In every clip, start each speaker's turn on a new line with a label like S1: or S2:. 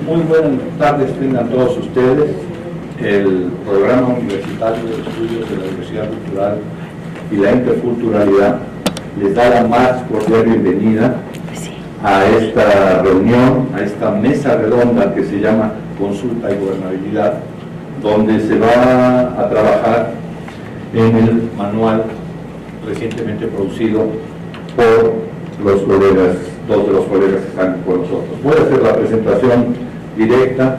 S1: Muy buenas tardes tengan todos ustedes. El Programa Universitario de Estudios de la Diversidad Cultural y la Interculturalidad les da la más cordial bienvenida a esta reunión, a esta mesa redonda que se llama Consulta y Gobernabilidad, donde se va a trabajar en el manual recientemente producido por los colegas, dos de los colegas que están con nosotros. Voy a hacer la presentación directa.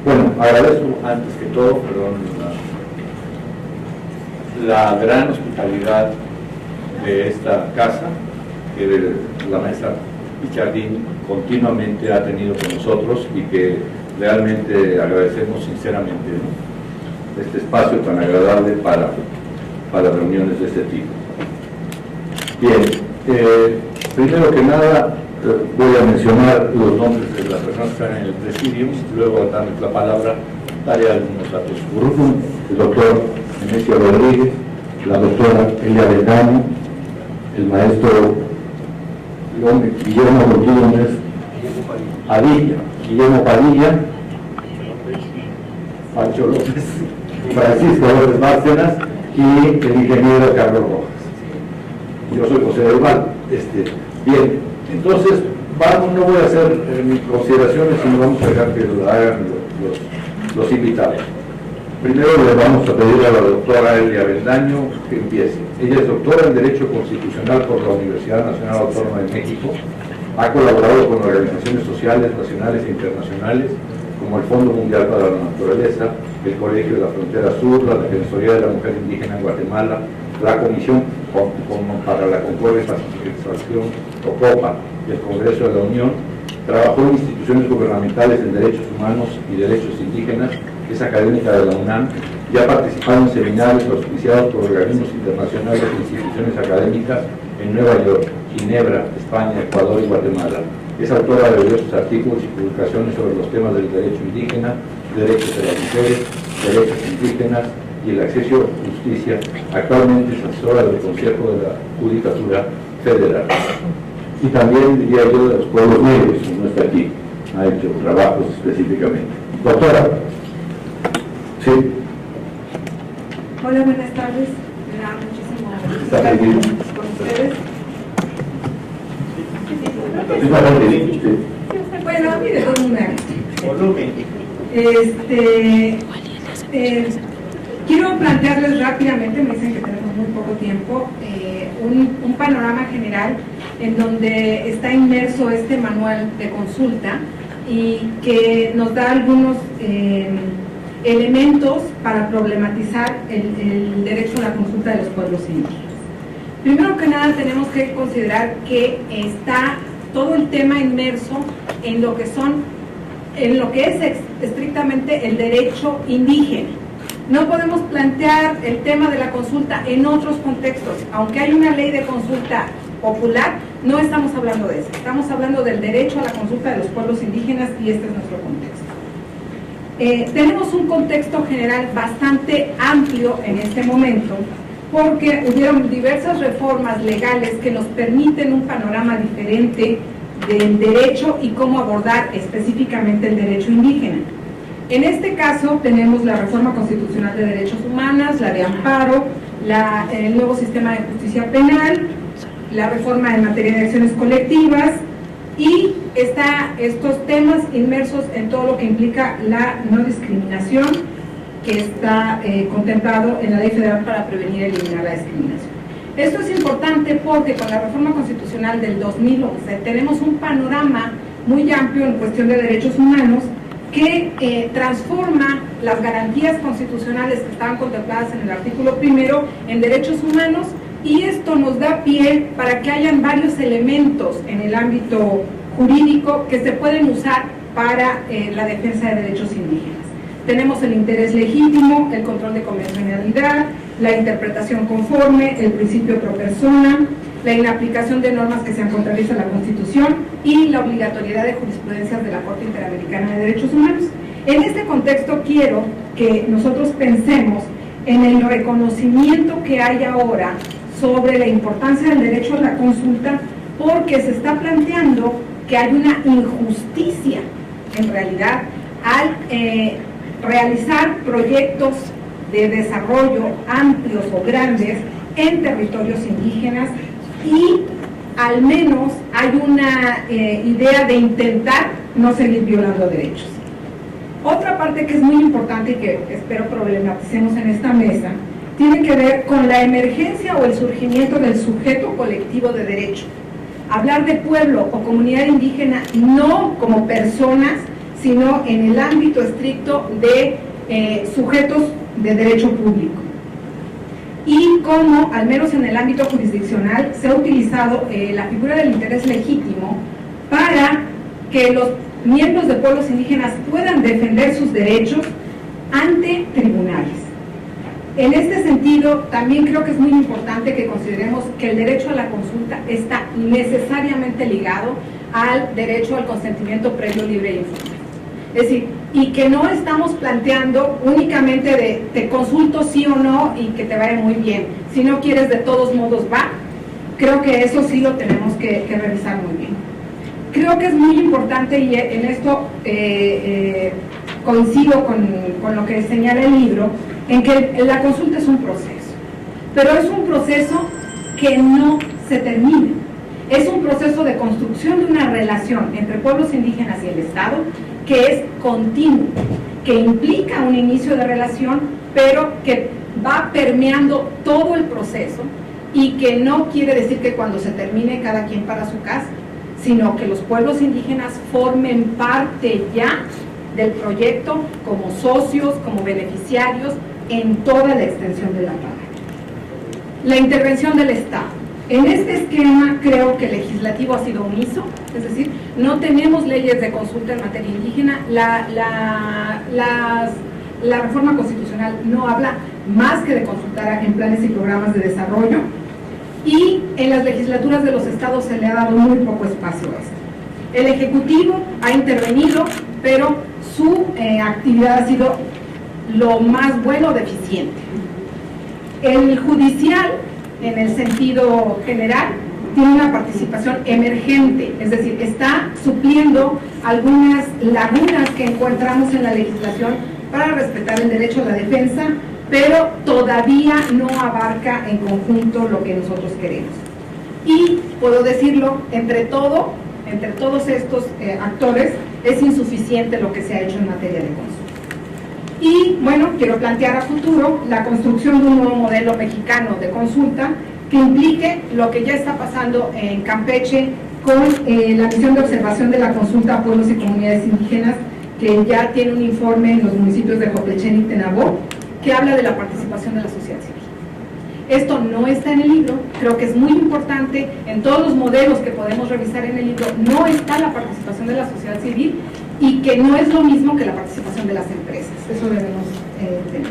S1: Bueno, agradezco antes que todo, la gran hospitalidad de esta casa, que la maestra Pichardín continuamente ha tenido con nosotros y que realmente agradecemos sinceramente, ¿no?, este espacio tan agradable para reuniones de este tipo. Bien, primero que nada voy a mencionar los nombres de las personas que están en el presidium, luego darles la palabra, daré algunos datos. El doctor Nemesio Rodríguez, la doctora Elia Beldaño, el maestro Guillermo Rodríguez Guillermo Padilla, Pancho López, Francisco López Bárcenas y el ingeniero Carlos Rojas. Yo soy José del Val. Bien, entonces no voy a hacer mis consideraciones, sino vamos a dejar que lo hagan los invitados. Primero le vamos a pedir a la doctora Elia Beldaño que empiece. Ella es doctora en Derecho Constitucional por la Universidad Nacional Autónoma de México. Ha colaborado con organizaciones sociales nacionales e internacionales como el Fondo Mundial para la Naturaleza, el Colegio de la Frontera Sur, la Defensoría de la Mujer Indígena en Guatemala, la Comisión para la Concordia y Pacificación, o COPA, del Congreso de la Unión. Trabajó en instituciones gubernamentales en derechos humanos y derechos indígenas. Es académica de la UNAM y ha participado en seminarios auspiciados por organismos internacionales e instituciones académicas en Nueva York, Ginebra, España, Ecuador y Guatemala. Es autora de diversos artículos y publicaciones sobre los temas del derecho indígena, derechos de las mujeres, derechos indígenas y el acceso a justicia. Actualmente es asesora del Consejo de la Judicatura Federal. Y también, diría yo, de los pueblos negros, no está aquí, ha hecho trabajos específicamente. Doctora. Sí.
S2: Hola, buenas tardes. Me da muchísimo gusto estar con ustedes. Bueno, mire, quiero plantearles rápidamente, me dicen que tenemos muy poco tiempo, un panorama general en donde está inmerso este manual de consulta y que nos da algunos elementos para problematizar el derecho a la consulta de los pueblos indígenas. Primero que nada tenemos que considerar que está todo el tema inmerso en lo que es estrictamente el derecho indígena. No podemos plantear el tema de la consulta en otros contextos. Aunque hay una ley de consulta popular, no estamos hablando de eso. Estamos hablando del derecho a la consulta de los pueblos indígenas y este es nuestro contexto. Tenemos un contexto general bastante amplio en este momento porque hubieron diversas reformas legales que nos permiten un panorama diferente del derecho y cómo abordar específicamente el derecho indígena. En este caso tenemos la Reforma Constitucional de Derechos Humanos, la de amparo, el nuevo sistema de justicia penal, la reforma en materia de acciones colectivas y estos temas inmersos en todo lo que implica la no discriminación que está contemplado en la Ley Federal para prevenir y eliminar la discriminación. Esto es importante porque con la Reforma Constitucional del 2011 tenemos un panorama muy amplio en cuestión de derechos humanos que transforma las garantías constitucionales que estaban contempladas en el artículo primero en derechos humanos y esto nos da pie para que hayan varios elementos en el ámbito jurídico que se pueden usar para la defensa de derechos indígenas. Tenemos el interés legítimo, el control de convencionalidad, la interpretación conforme, el principio pro persona, la inaplicación de normas que sean contrarias a la Constitución y la obligatoriedad de jurisprudencias de la Corte Interamericana de Derechos Humanos. En este contexto quiero que nosotros pensemos en el reconocimiento que hay ahora sobre la importancia del derecho a la consulta porque se está planteando que hay una injusticia en realidad al realizar proyectos de desarrollo amplios o grandes en territorios indígenas, y al menos hay una idea de intentar no seguir violando derechos. Otra parte que es muy importante y que espero problematicemos en esta mesa tiene que ver con la emergencia o el surgimiento del sujeto colectivo de derecho. Hablar de pueblo o comunidad indígena no como personas, sino en el ámbito estricto de sujetos de derecho público. Y como, al menos en el ámbito jurisdiccional, se ha utilizado la figura del interés legítimo para que los miembros de pueblos indígenas puedan defender sus derechos ante tribunales. En este sentido, también creo que es muy importante que consideremos que el derecho a la consulta está necesariamente ligado al derecho al consentimiento previo, libre e informado. Es decir, y que no estamos planteando únicamente de te consulto sí o no y que te vaya muy bien. Si no quieres, de todos modos va. Creo que eso sí lo tenemos que revisar muy bien. Creo que es muy importante, y en esto coincido con lo que señala el libro, en que la consulta es un proceso, pero es un proceso que no se termina. Es un proceso de construcción de una relación entre pueblos indígenas y el Estado que es continuo, que implica un inicio de relación, pero que va permeando todo el proceso, y que no quiere decir que cuando se termine cada quien para su casa, sino que los pueblos indígenas formen parte ya del proyecto como socios, como beneficiarios en toda la extensión de la palabra. La intervención del Estado. En este esquema creo que el legislativo ha sido omiso, es decir, no tenemos leyes de consulta en materia indígena. La reforma constitucional no habla más que de consultar en planes y programas de desarrollo, y en las legislaturas de los estados se le ha dado muy poco espacio a esto. El Ejecutivo ha intervenido, pero su actividad ha sido lo más bueno, deficiente. El judicial, en el sentido general, tiene una participación emergente, es decir, está supliendo algunas lagunas que encontramos en la legislación para respetar el derecho a la defensa, pero todavía no abarca en conjunto lo que nosotros queremos. Y puedo decirlo, entre todos estos actores, es insuficiente lo que se ha hecho en materia de consulta. Y bueno, quiero plantear a futuro la construcción de un nuevo modelo mexicano de consulta que implique lo que ya está pasando en Campeche con la misión de observación de la consulta a pueblos y comunidades indígenas, que ya tiene un informe en los municipios de Joplechén y Tenabó, que habla de la participación de la sociedad civil. Esto no está en el libro, creo que es muy importante. En todos los modelos que podemos revisar en el libro no está la participación de la sociedad civil, y que no es lo mismo que la participación de las empresas. Eso debemos tener.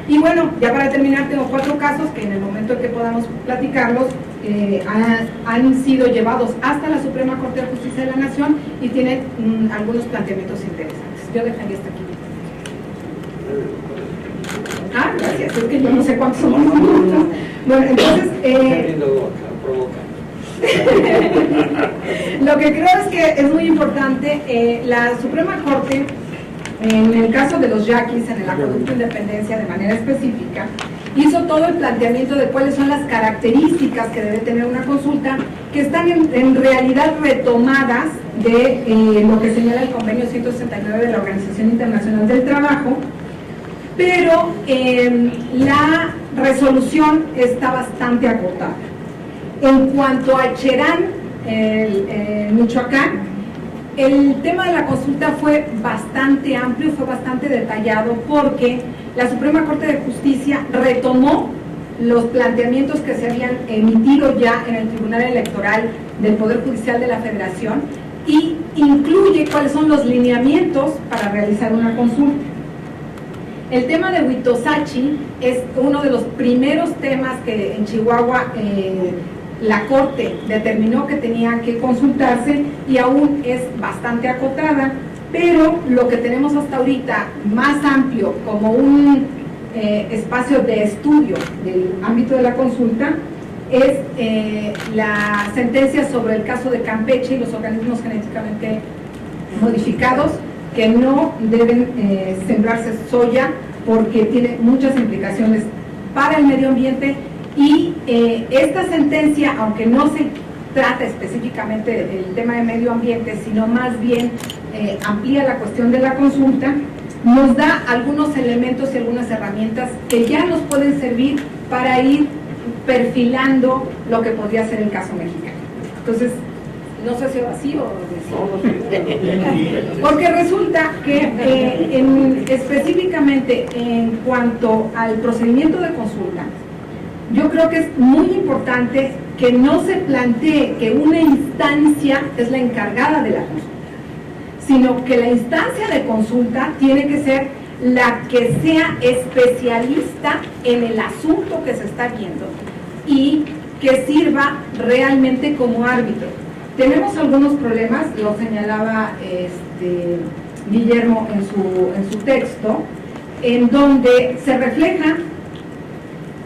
S2: Y bueno, ya para terminar, tengo 4 casos que en el momento en que podamos platicarlos han sido llevados hasta la Suprema Corte de Justicia de la Nación y tienen algunos planteamientos interesantes. Yo dejaría hasta aquí. Gracias, es que yo no sé cuántos son los minutos. Bueno, entonces... lo que creo es que es muy importante, la Suprema Corte, en el caso de los yaquis, en el Acueducto Independencia de manera específica, hizo todo el planteamiento de cuáles son las características que debe tener una consulta, que están en realidad retomadas de lo que señala el convenio 169 de la Organización Internacional del Trabajo, pero la resolución está bastante acotada. En cuanto a Cherán, Michoacán, el tema de la consulta fue bastante amplio, fue bastante detallado, porque la Suprema Corte de Justicia retomó los planteamientos que se habían emitido ya en el Tribunal Electoral del Poder Judicial de la Federación, y incluye cuáles son los lineamientos para realizar una consulta. El tema de Huitosachi es uno de los primeros temas que en Chihuahua la Corte determinó que tenía que consultarse, y aún es bastante acotada, pero lo que tenemos hasta ahorita más amplio como un espacio de estudio del ámbito de la consulta es la sentencia sobre el caso de Campeche y los organismos genéticamente modificados, que no deben sembrarse soya porque tiene muchas implicaciones para el medio ambiente y esta sentencia, aunque no se trata específicamente del tema de medio ambiente, sino más bien amplía la cuestión de la consulta, nos da algunos elementos y algunas herramientas que ya nos pueden servir para ir perfilando lo que podría ser el caso mexicano. Entonces, no sé si así o porque resulta que específicamente en cuanto al procedimiento de consulta, yo creo que es muy importante que no se plantee que una instancia es la encargada de la consulta, sino que la instancia de consulta tiene que ser la que sea especialista en el asunto que se está viendo y que sirva realmente como árbitro. Tenemos algunos problemas, lo señalaba Guillermo en su texto, en donde se refleja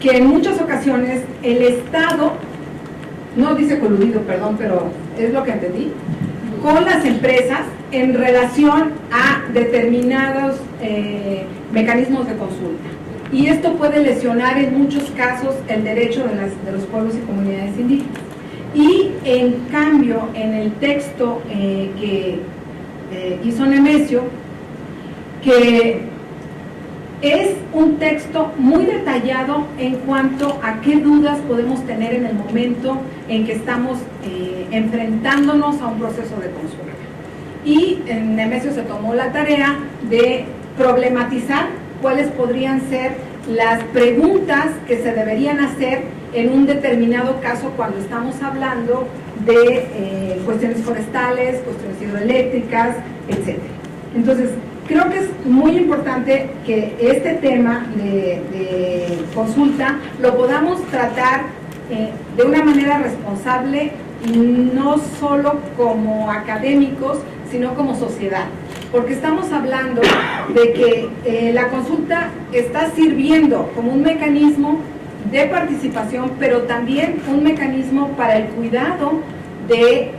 S2: que en muchas ocasiones el Estado, no dice coludido, perdón, pero es lo que entendí, con las empresas en relación a determinados mecanismos de consulta. Y esto puede lesionar en muchos casos el derecho de los pueblos y comunidades indígenas. Y en cambio, en el texto que hizo Nemesio, que es un texto muy detallado en cuanto a qué dudas podemos tener en el momento en que estamos enfrentándonos a un proceso de consulta. Y Nemesio se tomó la tarea de problematizar cuáles podrían ser las preguntas que se deberían hacer en un determinado caso cuando estamos hablando de cuestiones forestales, cuestiones hidroeléctricas, etc. Entonces, creo que es muy importante que este tema de consulta lo podamos tratar de una manera responsable, no solo como académicos, sino como sociedad. Porque estamos hablando de que la consulta está sirviendo como un mecanismo de participación, pero también un mecanismo para el cuidado de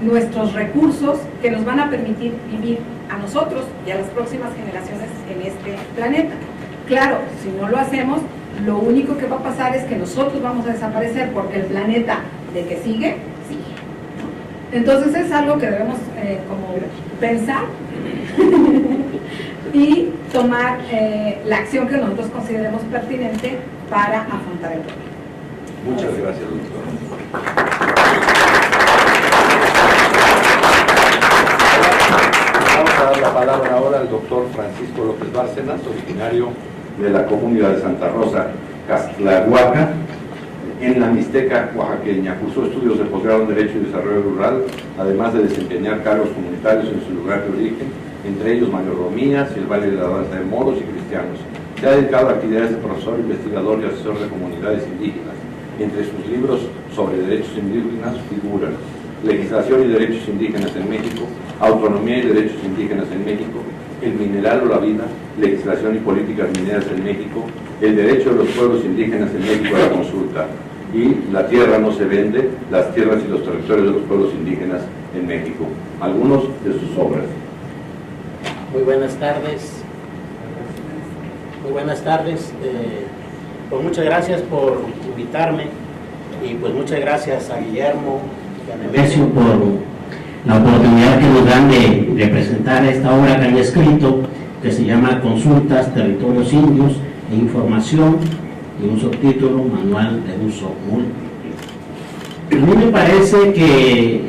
S2: nuestros recursos que nos van a permitir vivir a nosotros y a las próximas generaciones en este planeta. Claro, si no lo hacemos, lo único que va a pasar es que nosotros vamos a desaparecer porque el planeta de que sigue. Entonces es algo que debemos como pensar y tomar la acción que nosotros consideremos pertinente para afrontar el problema.
S1: Muchas gracias, doctora. Vamos a dar la palabra ahora al doctor Francisco López Bárcenas, originario de la comunidad de Santa Rosa, Castlahuaca, en la Mixteca oaxaqueña. Cursó estudios de posgrado en Derecho y Desarrollo Rural, además de desempeñar cargos comunitarios en su lugar de origen, entre ellos mayordomías y el baile de la danza de moros y cristianos. Se ha dedicado a actividades de profesor, investigador y asesor de comunidades indígenas. Entre sus libros sobre derechos indígenas figuran Legislación y Derechos Indígenas en México, Autonomía y Derechos Indígenas en México, El mineral o la vida, Legislación y Políticas Mineras en México, El derecho de los pueblos indígenas en México a la consulta, y La tierra no se vende, las tierras y los territorios de los pueblos indígenas en México. Algunos de sus obras.
S3: Muy buenas tardes. Muy buenas tardes. Pues muchas gracias por invitarme y pues muchas gracias a Guillermo y a Nemesio por la oportunidad que nos dan de presentar esta obra que han escrito, que se llama Consultas, Territorios Indios e Información, y un subtítulo, Manual de Uso Múltiple. A mí me parece que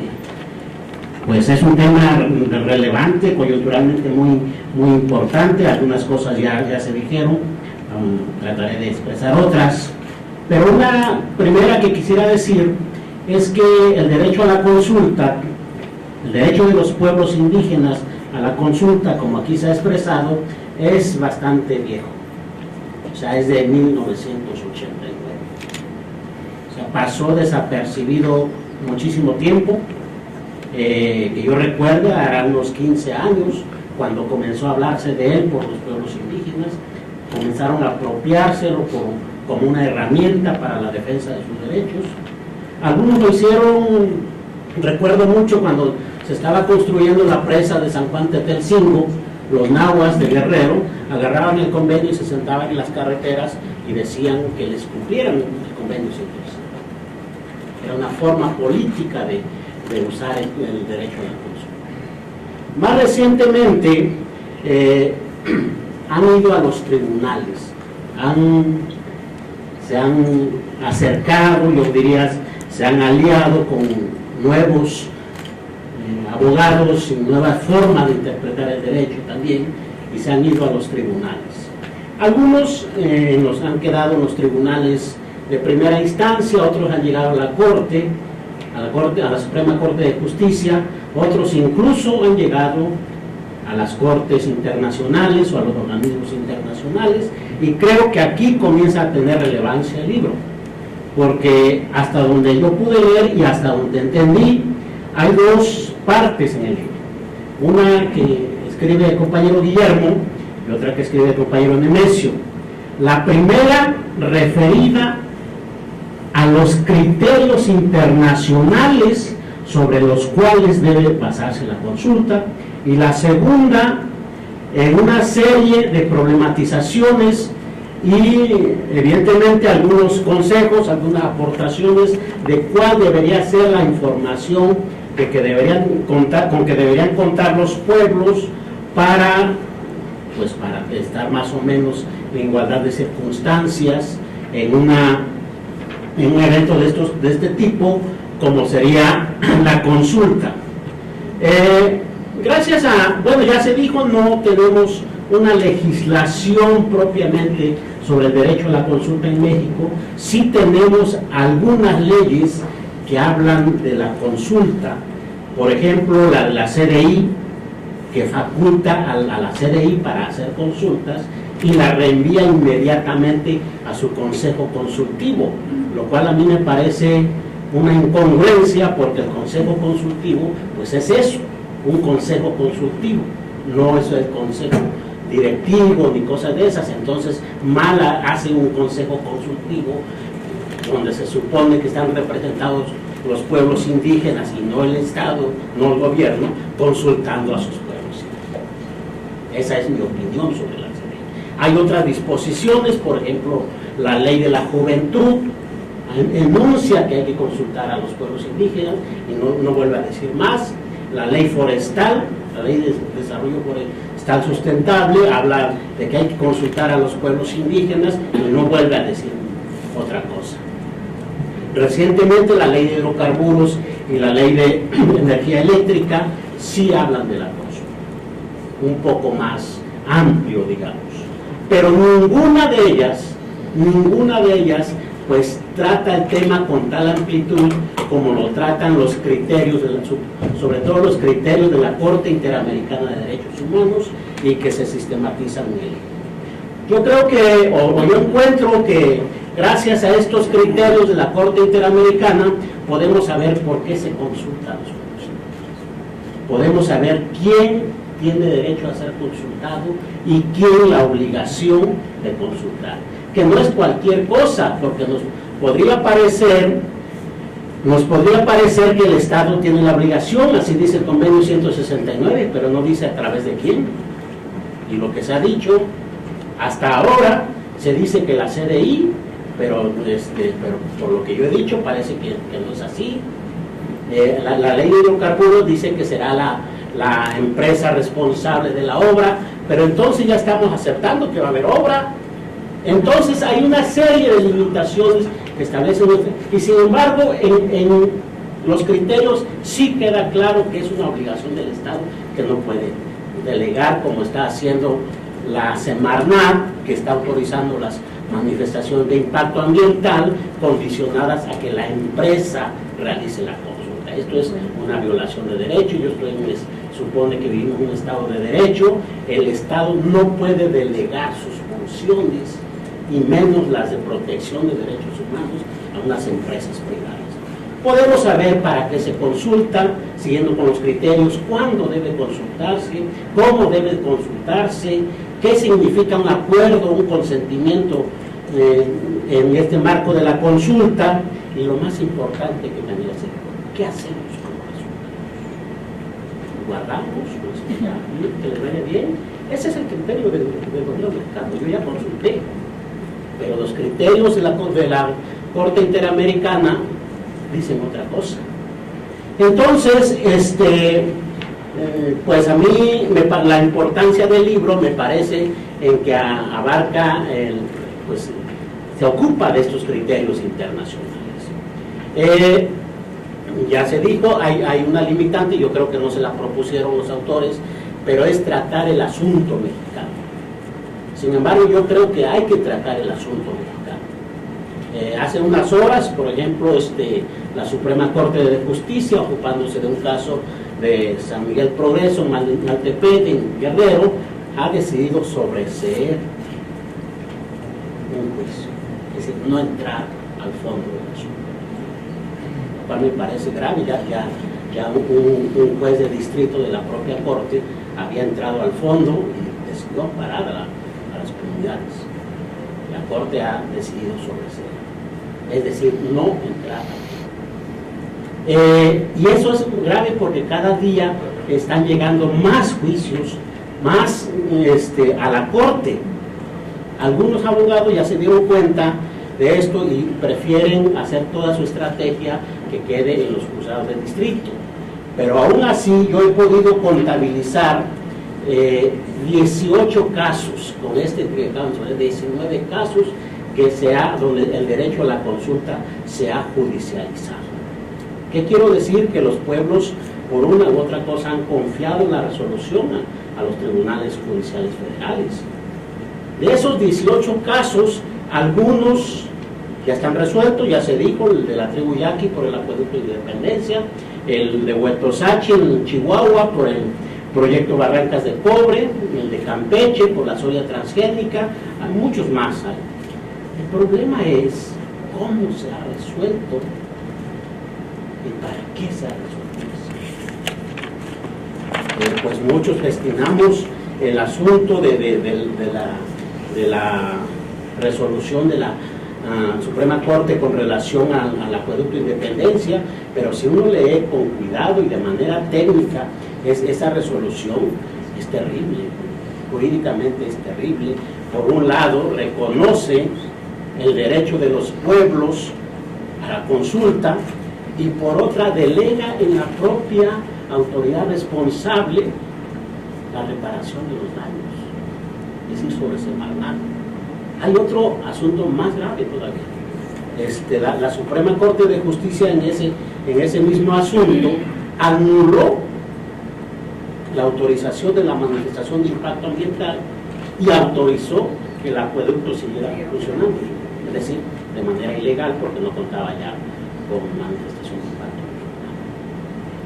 S3: pues es un tema relevante, coyunturalmente muy importante. Algunas cosas ya se dijeron, trataré de expresar otras, pero una primera que quisiera decir es que el derecho a la consulta, el derecho de los pueblos indígenas a la consulta, como aquí se ha expresado, es bastante viejo. O sea, es de 1989. O sea, pasó desapercibido muchísimo tiempo. Que yo recuerdo, hará unos 15 años, cuando comenzó a hablarse de él por los pueblos indígenas, comenzaron a apropiárselo como una herramienta para la defensa de sus derechos. Algunos lo hicieron, recuerdo mucho cuando se estaba construyendo la presa de San Juan Tetelcingo, los nahuas de Guerrero agarraban el convenio y se sentaban en las carreteras y decían que les cumplieran el convenio 105. Era una forma política de usar el derecho a la consulta. Más recientemente han ido a los tribunales, se han acercado, yo diría, se han aliado con nuevos abogados y nuevas formas de interpretar el derecho también, y se han ido a los tribunales. Algunos nos han quedado en los tribunales de primera instancia, otros han llegado a la Corte, a la Suprema Corte de Justicia, otros incluso han llegado a las cortes internacionales o a los organismos internacionales, y creo que aquí comienza a tener relevancia el libro, porque hasta donde yo pude leer y hasta donde entendí, hay dos partes en el libro. Una que escribe el compañero Guillermo y otra que escribe el compañero Nemesio. La primera referida a los criterios internacionales sobre los cuales debe basarse la consulta, y la segunda en una serie de problematizaciones y evidentemente algunos consejos, algunas aportaciones de cuál debería ser la información de que deberían contar, con que deberían contar los pueblos para estar más o menos en igualdad de circunstancias en un evento de este tipo, como sería la consulta. Gracias a, bueno, ya se dijo, no tenemos una legislación propiamente sobre el derecho a la consulta en México. Sí tenemos algunas leyes que hablan de la consulta, por ejemplo la de la CDI, que faculta a la CDI para hacer consultas y la reenvía inmediatamente a su consejo consultivo, lo cual a mí me parece una incongruencia, porque el consejo consultivo pues es eso, un consejo consultivo, no es el consejo directivo ni cosas de esas. Entonces mal hace un consejo consultivo donde se supone que están representados los pueblos indígenas y no el Estado, no el gobierno, consultando a sus pueblos indígenas. Esa es mi opinión sobre la ley. Hay otras disposiciones, por ejemplo, la ley de la juventud enuncia que hay que consultar a los pueblos indígenas y no vuelve a decir más. La ley forestal, la ley de desarrollo forestal sustentable, habla de que hay que consultar a los pueblos indígenas y no vuelve a decir otra cosa. Recientemente la ley de hidrocarburos y la ley de energía eléctrica sí hablan de la consulta, un poco más amplio, digamos, pero ninguna de ellas pues trata el tema con tal amplitud como lo tratan los criterios, sobre todo los criterios de la Corte Interamericana de Derechos Humanos, y que se sistematizan en él. Yo creo que, o yo encuentro que gracias a estos criterios de la Corte Interamericana podemos saber por qué se consulta a los pueblos indígenas. Podemos saber quién tiene derecho a ser consultado y quién la obligación de consultar. Que no es cualquier cosa, porque nos podría parecer que el Estado tiene la obligación, así dice el convenio 169, pero no dice a través de quién. Y lo que se ha dicho hasta ahora, se dice que la CDI, pero por lo que yo he dicho parece que no es así. La ley de hidrocarburos dice que será la empresa responsable de la obra, pero entonces ya estamos aceptando que va a haber obra. Entonces hay una serie de limitaciones que establecen, y sin embargo en los criterios sí queda claro que es una obligación del Estado, que no puede delegar, como está haciendo la Semarnat, que está autorizando las manifestaciones de impacto ambiental condicionadas a que la empresa realice la consulta. Esto es una violación de derecho. Supone que vivimos en un Estado de derecho. El Estado no puede delegar sus funciones, y menos las de protección de derechos humanos, a unas empresas privadas. Podemos saber para qué se consulta, siguiendo con los criterios, cuándo debe consultarse, cómo debe consultarse, qué significa un acuerdo, un consentimiento en este marco de la consulta, y lo más importante que también es, ¿qué hacemos con la consulta? guardamos, pues ya, que les vaya bien. Ese es el criterio del gobierno mexicano. Yo ya consulté, pero los criterios de la Corte Interamericana dicen otra cosa. Entonces, pues a mí la importancia del libro me parece en que abarca, pues se ocupa de estos criterios internacionales. Ya se dijo, hay una limitante, yo creo que no se la propusieron los autores, pero es tratar el asunto mexicano. Sin embargo, yo creo que hay que tratar el asunto mexicano. Hace unas horas, por ejemplo, la Suprema Corte de Justicia, ocupándose de un caso de San Miguel Progreso, Maltepec, en Guerrero, ha decidido sobreseer un juicio, es decir, no entrar al fondo del asunto, lo cual me parece grave. Ya un juez de distrito de la propia Corte había entrado al fondo y decidió parar a las comunidades. La Corte ha decidido sobreseer, es decir, no entrar al fondo. Y eso es grave porque cada día están llegando más juicios, más a la Corte. Algunos abogados ya se dieron cuenta de esto y prefieren hacer toda su estrategia que quede en los juzgados de distrito. Pero aún así yo he podido contabilizar 18 casos, con que acabamos de ver, 19 casos donde el derecho a la consulta se ha judicializado. ¿Qué quiero decir? Que los pueblos, por una u otra cosa, han confiado en la resolución a los tribunales judiciales federales. De esos 18 casos, algunos ya están resueltos, ya se dijo, el de la tribu Yaqui por el acueducto de Independencia, el de Huetosachi en Chihuahua por el proyecto Barrancas de Cobre, el de Campeche por la soya transgénica, hay muchos más. El problema es cómo se ha resuelto y para qué se ha resuelto. Pues muchos destinamos el asunto de la resolución de la Suprema Corte con relación al acueducto de Independencia, pero si uno lee con cuidado y de manera técnica, esa resolución es terrible, jurídicamente es terrible. Por un lado, reconoce el derecho de los pueblos a la consulta y por otra, delega en la propia autoridad responsable la reparación de los daños, es decir, sobre Semarnat. Hay otro asunto más grave todavía. La Suprema Corte de Justicia en ese mismo asunto anuló la autorización de la manifestación de impacto ambiental y autorizó que el acueducto siguiera funcionando, es decir, de manera ilegal porque no contaba ya con manifestación de impacto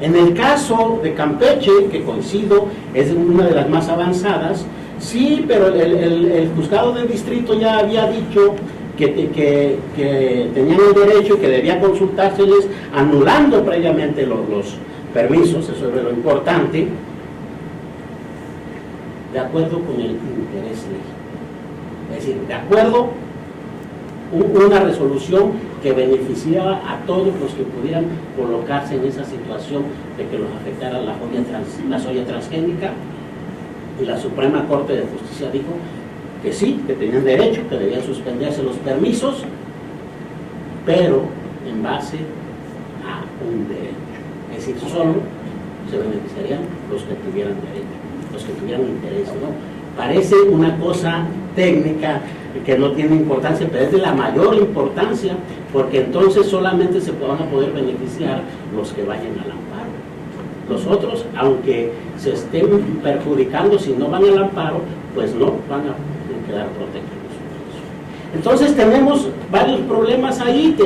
S3: ambiental. En el caso de Campeche, que coincido, es una de las más avanzadas. Sí, pero el juzgado de distrito ya había dicho que tenían el derecho y que debía consultárseles, anulando previamente los permisos, eso es lo importante, de acuerdo con el interés legítimo. Es decir, de acuerdo, una resolución que beneficiaba a todos los que pudieran colocarse en esa situación de que los afectara la soya transgénica. Y la Suprema Corte de Justicia dijo que sí, que tenían derecho, que debían suspenderse los permisos, pero en base a un derecho. Es decir, solo se beneficiarían los que tuvieran derecho, los que tuvieran interés, ¿no? Parece una cosa técnica que no tiene importancia, pero es de la mayor importancia, porque entonces solamente se van a poder beneficiar los que vayan al amparo. Los otros, aunque se estén perjudicando, si no van al amparo, pues no van a quedar protegidos. Entonces tenemos varios problemas ahí,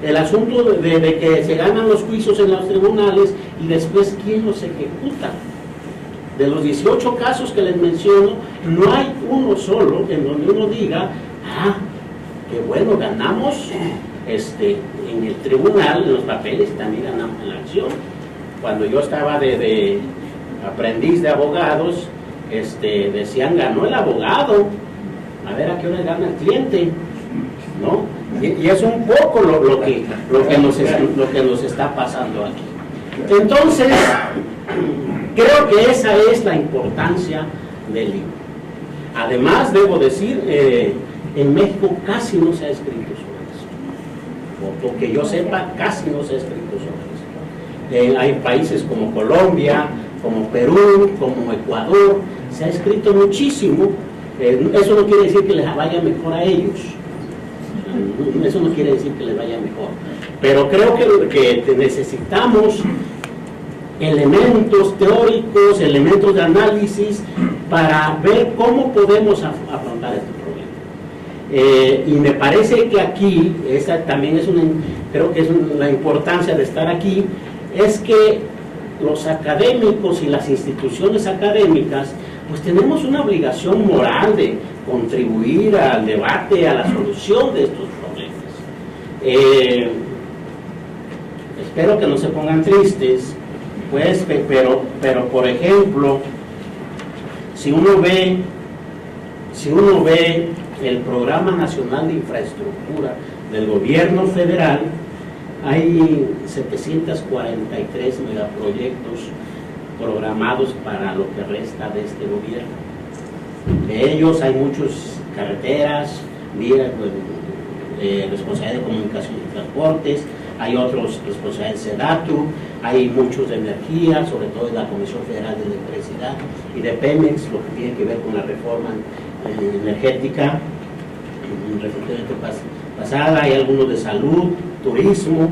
S3: el asunto de que se ganan los juicios en los tribunales y después ¿quién los ejecuta? De los 18 casos que les menciono, no hay uno solo en donde uno diga, qué bueno, ganamos en el tribunal, en los papeles, también ganamos en la acción. Cuando yo estaba de aprendiz de abogados, decían, ganó el abogado, a ver a qué hora gana el cliente, ¿no? Y es un poco lo que nos está pasando aquí. Entonces, creo que esa es la importancia del libro. Además, debo decir, en México casi no se ha escrito sobre eso. Por lo que yo sepa, casi no se ha escrito sobre eso. Hay países como Colombia, como Perú, como Ecuador, se ha escrito muchísimo. Eso no quiere decir que les vaya mejor a ellos. Eso no quiere decir que les vaya mejor. Pero creo que necesitamos elementos teóricos, elementos de análisis para ver cómo podemos afrontar este problema. Y me parece que aquí, esa también es creo que es la importancia de estar aquí, es que los académicos y las instituciones académicas pues tenemos una obligación moral de contribuir al debate, a la solución de estos problemas. Espero que no se pongan tristes, pues, pero por ejemplo, si uno ve el Programa Nacional de Infraestructura del Gobierno Federal, hay 743 megaproyectos programados para lo que resta de este gobierno. De ellos hay muchas carreteras, vías, responsabilidad de comunicación y transportes, hay otros responsabilidades de SEDATU, hay muchos de energía, sobre todo de la Comisión Federal de Electricidad y de Pemex, lo que tiene que ver con la reforma energética recientemente pasada, hay algunos de salud, turismo.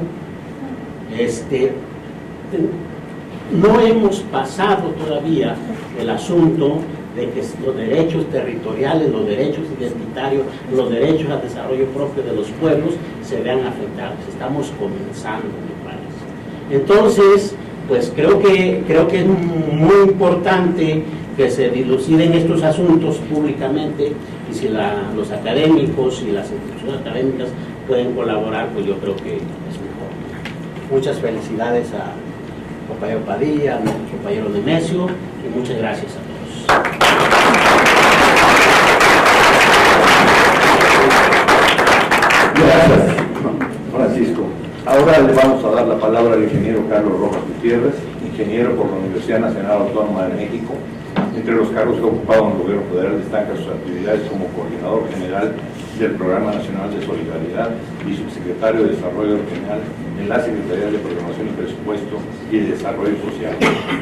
S3: No hemos pasado todavía el asunto de que los derechos territoriales, los derechos identitarios, los derechos al desarrollo propio de los pueblos se vean afectados. Estamos comenzando, me parece. Entonces, pues creo que es muy importante que se diluciden estos asuntos públicamente, y si los académicos y las instituciones académicas pueden colaborar, pues yo creo que es mejor. Muchas felicidades a compañero Padilla, a nuestro compañero Nemesio, y muchas gracias a todos.
S1: Gracias, Francisco. Ahora le vamos a dar la palabra al ingeniero Carlos Rojas Gutiérrez, ingeniero por la Universidad Nacional Autónoma de México. Entre los cargos que ha ocupado en el gobierno federal destaca sus actividades como coordinador general del Programa Nacional de Solidaridad y subsecretario de Desarrollo Regional en la Secretaría de Programación y Presupuesto y de Desarrollo Social.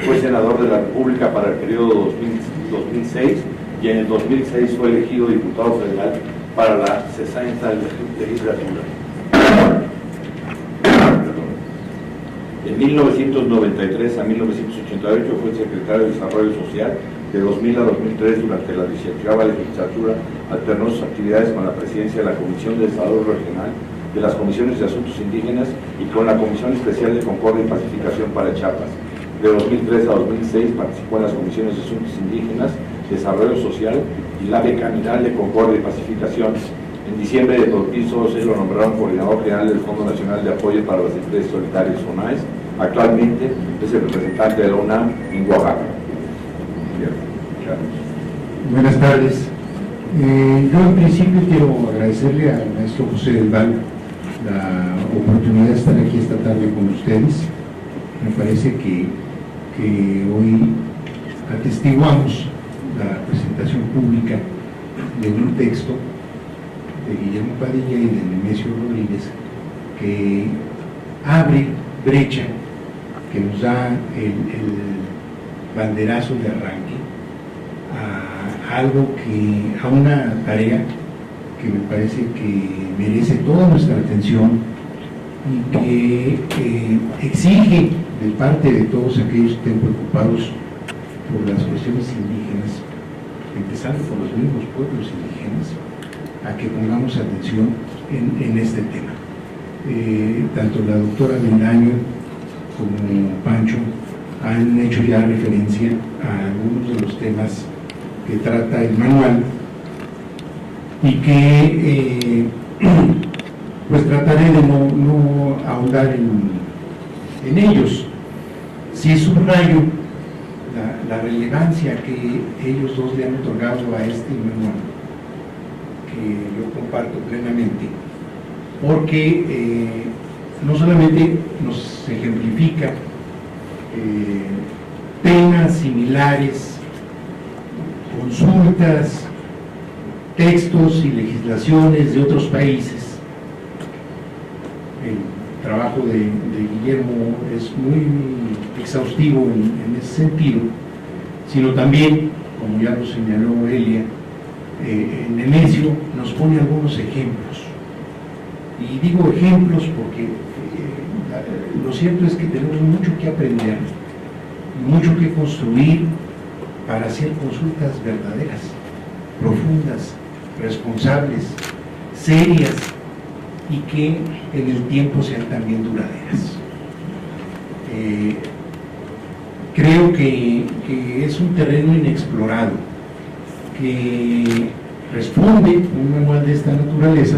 S1: Fue senador de la República para el periodo 2006 y en el 2006 fue elegido diputado federal para la 60ª legislatura. En 1993 a 1988 fue secretario de Desarrollo Social. De 2000 a 2003, durante la 18ª legislatura, alternó sus actividades con la presidencia de la Comisión de Desarrollo Regional, de las Comisiones de Asuntos Indígenas y con la Comisión Especial de Concordia y Pacificación para Chiapas. De 2003 a 2006 participó en las Comisiones de Asuntos Indígenas, Desarrollo Social y la Bicameral de Concordia y Pacificación. En diciembre de 2012 lo nombraron coordinador general del Fondo Nacional de Apoyo para las Empresas Solidarias, FONAES. Actualmente es el representante de la UNAM en Oaxaca.
S4: Buenas tardes. Yo en principio quiero agradecerle al maestro José del Val la oportunidad de estar aquí esta tarde con ustedes. Me parece que hoy atestiguamos la presentación pública de un texto de Guillermo Padilla y de Nemesio Rodríguez que abre brecha, que nos da el banderazo de arranque a una tarea que me parece que merece toda nuestra atención y que exige de parte de todos aquellos que estén preocupados por las cuestiones indígenas, empezando por los mismos pueblos indígenas, a que pongamos atención en este tema. Tanto la doctora Mendaño como Pancho han hecho ya referencia a algunos de los temas que trata el manual y que pues trataré de no ahondar en ellos. Sí subrayo la relevancia que ellos dos le han otorgado a este manual, que yo comparto plenamente, porque no solamente nos ejemplifica temas similares, consultas, textos y legislaciones de otros países. El trabajo de Guillermo es muy exhaustivo en ese sentido, sino también, como ya lo señaló Elia, en Nemesio nos pone algunos ejemplos. Y digo ejemplos porque lo cierto es que tenemos mucho que aprender, mucho que construir para hacer consultas verdaderas, profundas, responsables, serias y que en el tiempo sean también duraderas. Creo que es un terreno inexplorado que responde, un manual de esta naturaleza,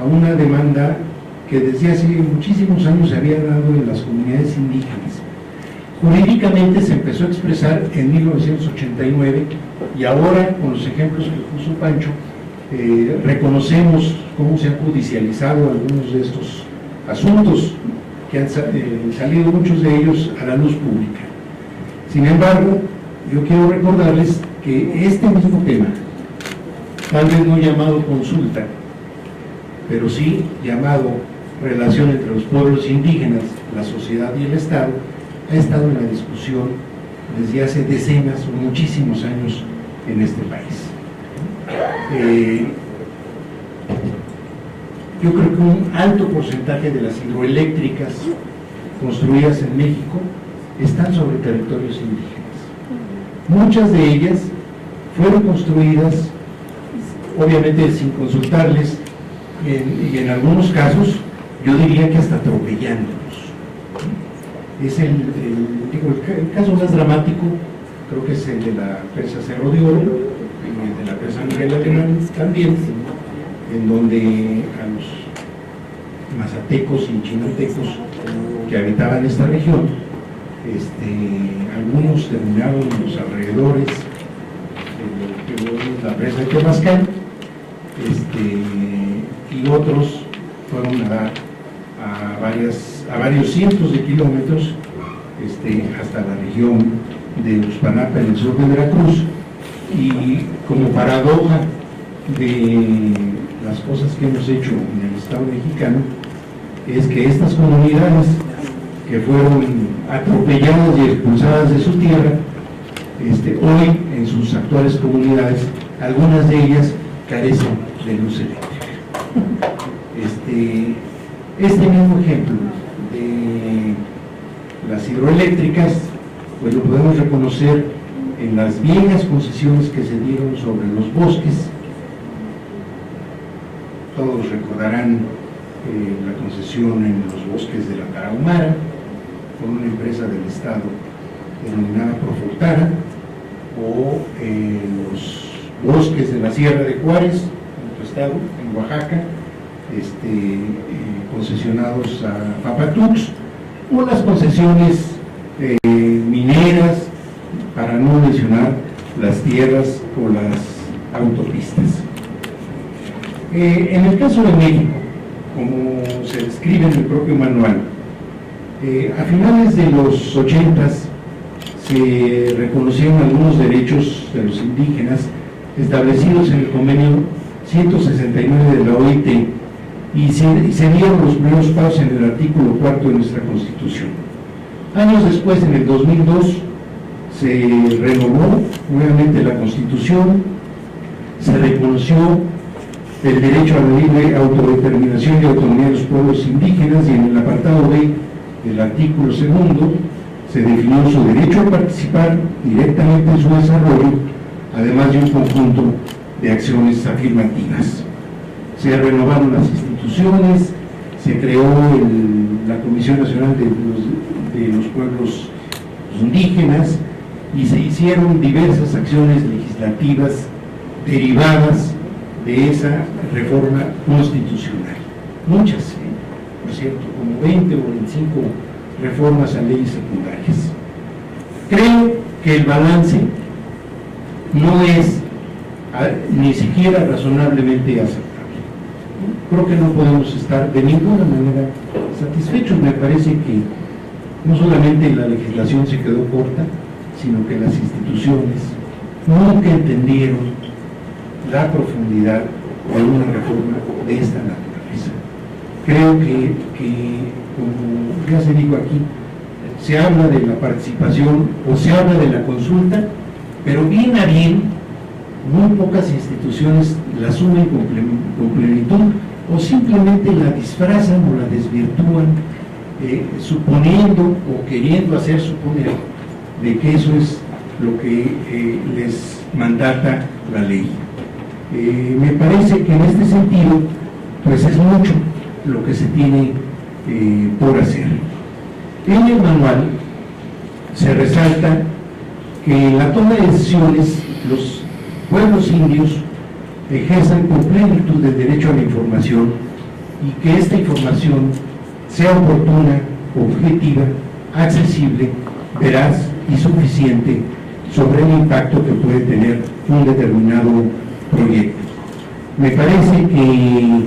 S4: a una demanda que desde hace muchísimos años se había dado en las comunidades indígenas. Jurídicamente se empezó a expresar en 1989 y ahora, con los ejemplos que puso Pancho, reconocemos cómo se han judicializado algunos de estos asuntos, que han salido muchos de ellos a la luz pública. Sin embargo, yo quiero recordarles que este mismo tema, tal vez no llamado consulta, pero sí llamado relación entre los pueblos indígenas, la sociedad y el Estado, ha estado en la discusión desde hace decenas o muchísimos años en este país. Yo creo que un alto porcentaje de las hidroeléctricas construidas en México están sobre territorios indígenas. Muchas de ellas fueron construidas, obviamente sin consultarles, y en algunos casos, yo diría que hasta atropellándolos. Es el caso más dramático, creo que es el de la presa Cerro de Oro, y el de la presa Miguel Alemán también, en donde a los mazatecos y chinantecos que habitaban esta región, algunos terminaron en los alrededores de la presa de Temascán, y otros fueron a varios cientos de kilómetros hasta la región de Uxpanapa, en el sur de Veracruz. Y como paradoja de las cosas que hemos hecho en el Estado mexicano, es que estas comunidades que fueron atropelladas y expulsadas de su tierra, hoy en sus actuales comunidades, algunas de ellas carecen de luz eléctrica. Este mismo ejemplo de las hidroeléctricas, pues lo podemos reconocer en las viejas concesiones que se dieron sobre los bosques. Todos recordarán la concesión en los bosques de la Tarahumara por una empresa del Estado denominada Profutara, o los bosques de la Sierra de Juárez, en otro estado, en Oaxaca, concesionados a Papatux, o las concesiones mineras, para no mencionar las tierras o las autopistas. En el caso de México, como se describe en el propio manual, a finales de los 80s se reconocieron algunos derechos de los indígenas establecidos en el convenio 169 de la OIT, y se dieron los primeros pasos en el artículo 4 de nuestra Constitución. Años después, en el 2002, se renovó nuevamente la Constitución, se reconoció el derecho a la libre autodeterminación y autonomía de los pueblos indígenas, y en el apartado B del artículo 2 se definió su derecho a participar directamente en su desarrollo, además de un conjunto de acciones afirmativas. Se renovaron las instituciones, se creó la Comisión Nacional de los Pueblos Indígenas, y se hicieron diversas acciones legislativas derivadas de esa reforma constitucional. Muchas, por cierto, como 20 o 25 reformas a leyes secundarias. Creo que el balance no es ni siquiera razonablemente aceptable. Creo que no podemos estar de ninguna manera satisfechos. Me parece que no solamente la legislación se quedó corta, sino que las instituciones nunca entendieron la profundidad de una reforma de esta naturaleza. Creo que como ya se dijo aquí, se habla de la participación o se habla de la consulta, pero bien a bien, muy pocas instituciones la asumen con plenitud o simplemente la disfrazan o la desvirtúan, suponiendo o queriendo hacer suponer de que eso es lo que les mandata la ley. Me parece que en este sentido, pues es mucho lo que se tiene por hacer. En el manual se resalta que en la toma de decisiones los pueblos indios ejerzan con plenitud el derecho a la información y que esta información sea oportuna, objetiva, accesible, veraz y suficiente sobre el impacto que puede tener un determinado proyecto. Me parece que,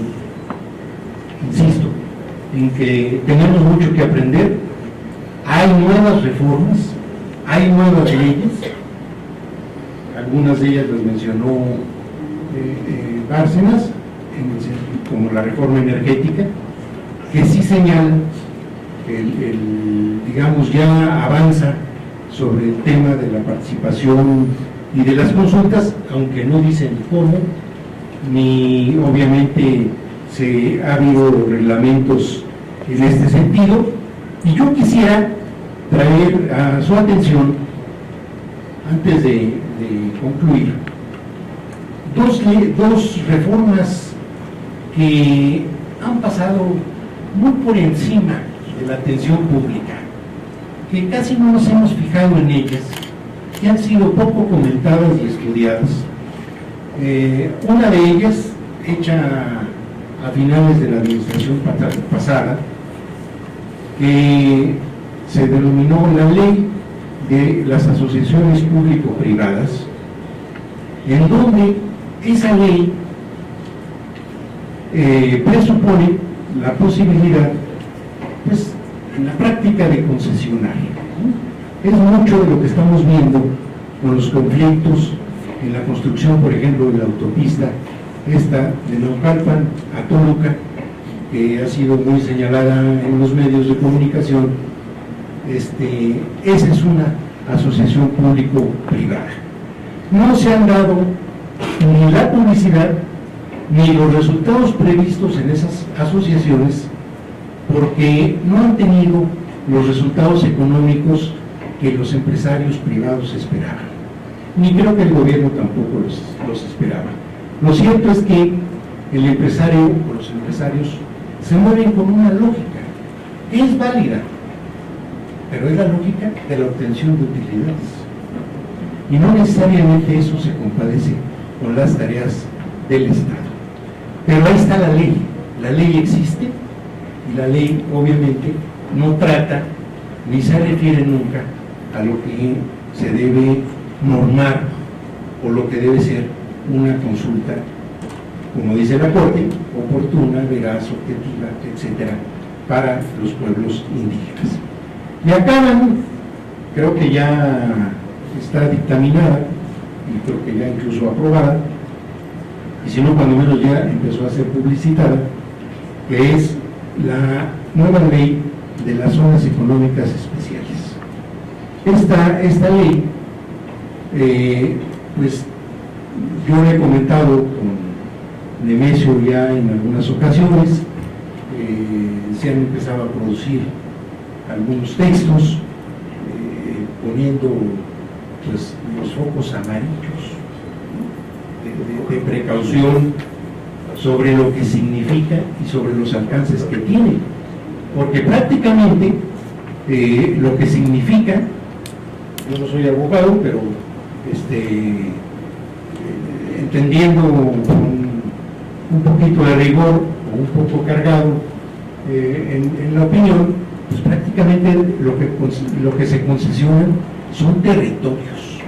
S4: insisto, en que tenemos mucho que aprender. Hay nuevas reformas, hay nuevas leyes, algunas de ellas las mencionó Bárcenas, como la reforma energética, que sí señala, digamos, ya avanza sobre el tema de la participación y de las consultas, aunque no dicen cómo, ni obviamente ha habido reglamentos en este sentido. Y yo quisiera traer a su atención, antes de concluir, dos reformas que han pasado muy por encima de la atención pública, que casi no nos hemos fijado en ellas, que han sido poco comentadas y estudiadas. Una de ellas, hecha a finales de la administración pasada, que se denominó la Ley de las Asociaciones Público-Privadas, en donde esa ley presupone la posibilidad, pues, en la práctica de concesionar, ¿no? Es mucho de lo que estamos viendo con los conflictos en la construcción, por ejemplo, de la autopista esta de Naucalpan a Toluca, que ha sido muy señalada en los medios de comunicación. Esa es una asociación público-privada. No se han dado ni la publicidad ni los resultados previstos en esas asociaciones, porque no han tenido los resultados económicos que los empresarios privados esperaban. Ni creo que el gobierno tampoco los esperaba. Lo cierto es que el empresario o los empresarios se mueven con una lógica que es válida, pero es la lógica de la obtención de utilidades. Y no necesariamente eso se compadece con las tareas del Estado. Pero ahí está la ley existe, y la ley obviamente no trata ni se refiere nunca a lo que se debe normar o lo que debe ser una consulta, como dice la Corte, oportuna, veraz, objetiva, etcétera, para los pueblos indígenas. Y acaban, creo que ya está dictaminada y creo que ya incluso aprobada, y si no, cuando menos ya empezó a ser publicitada, que es la nueva ley de las zonas económicas especiales. Esta ley, pues yo le he comentado con Nemesio ya en algunas ocasiones, se han empezado a producir algunos textos poniendo, pues, los focos amarillos de precaución sobre lo que significa y sobre los alcances que tiene, porque prácticamente lo que significa, yo no soy abogado, pero entendiendo con un poquito de rigor o un poco cargado en la opinión, pues prácticamente lo que se concesionan son territorios.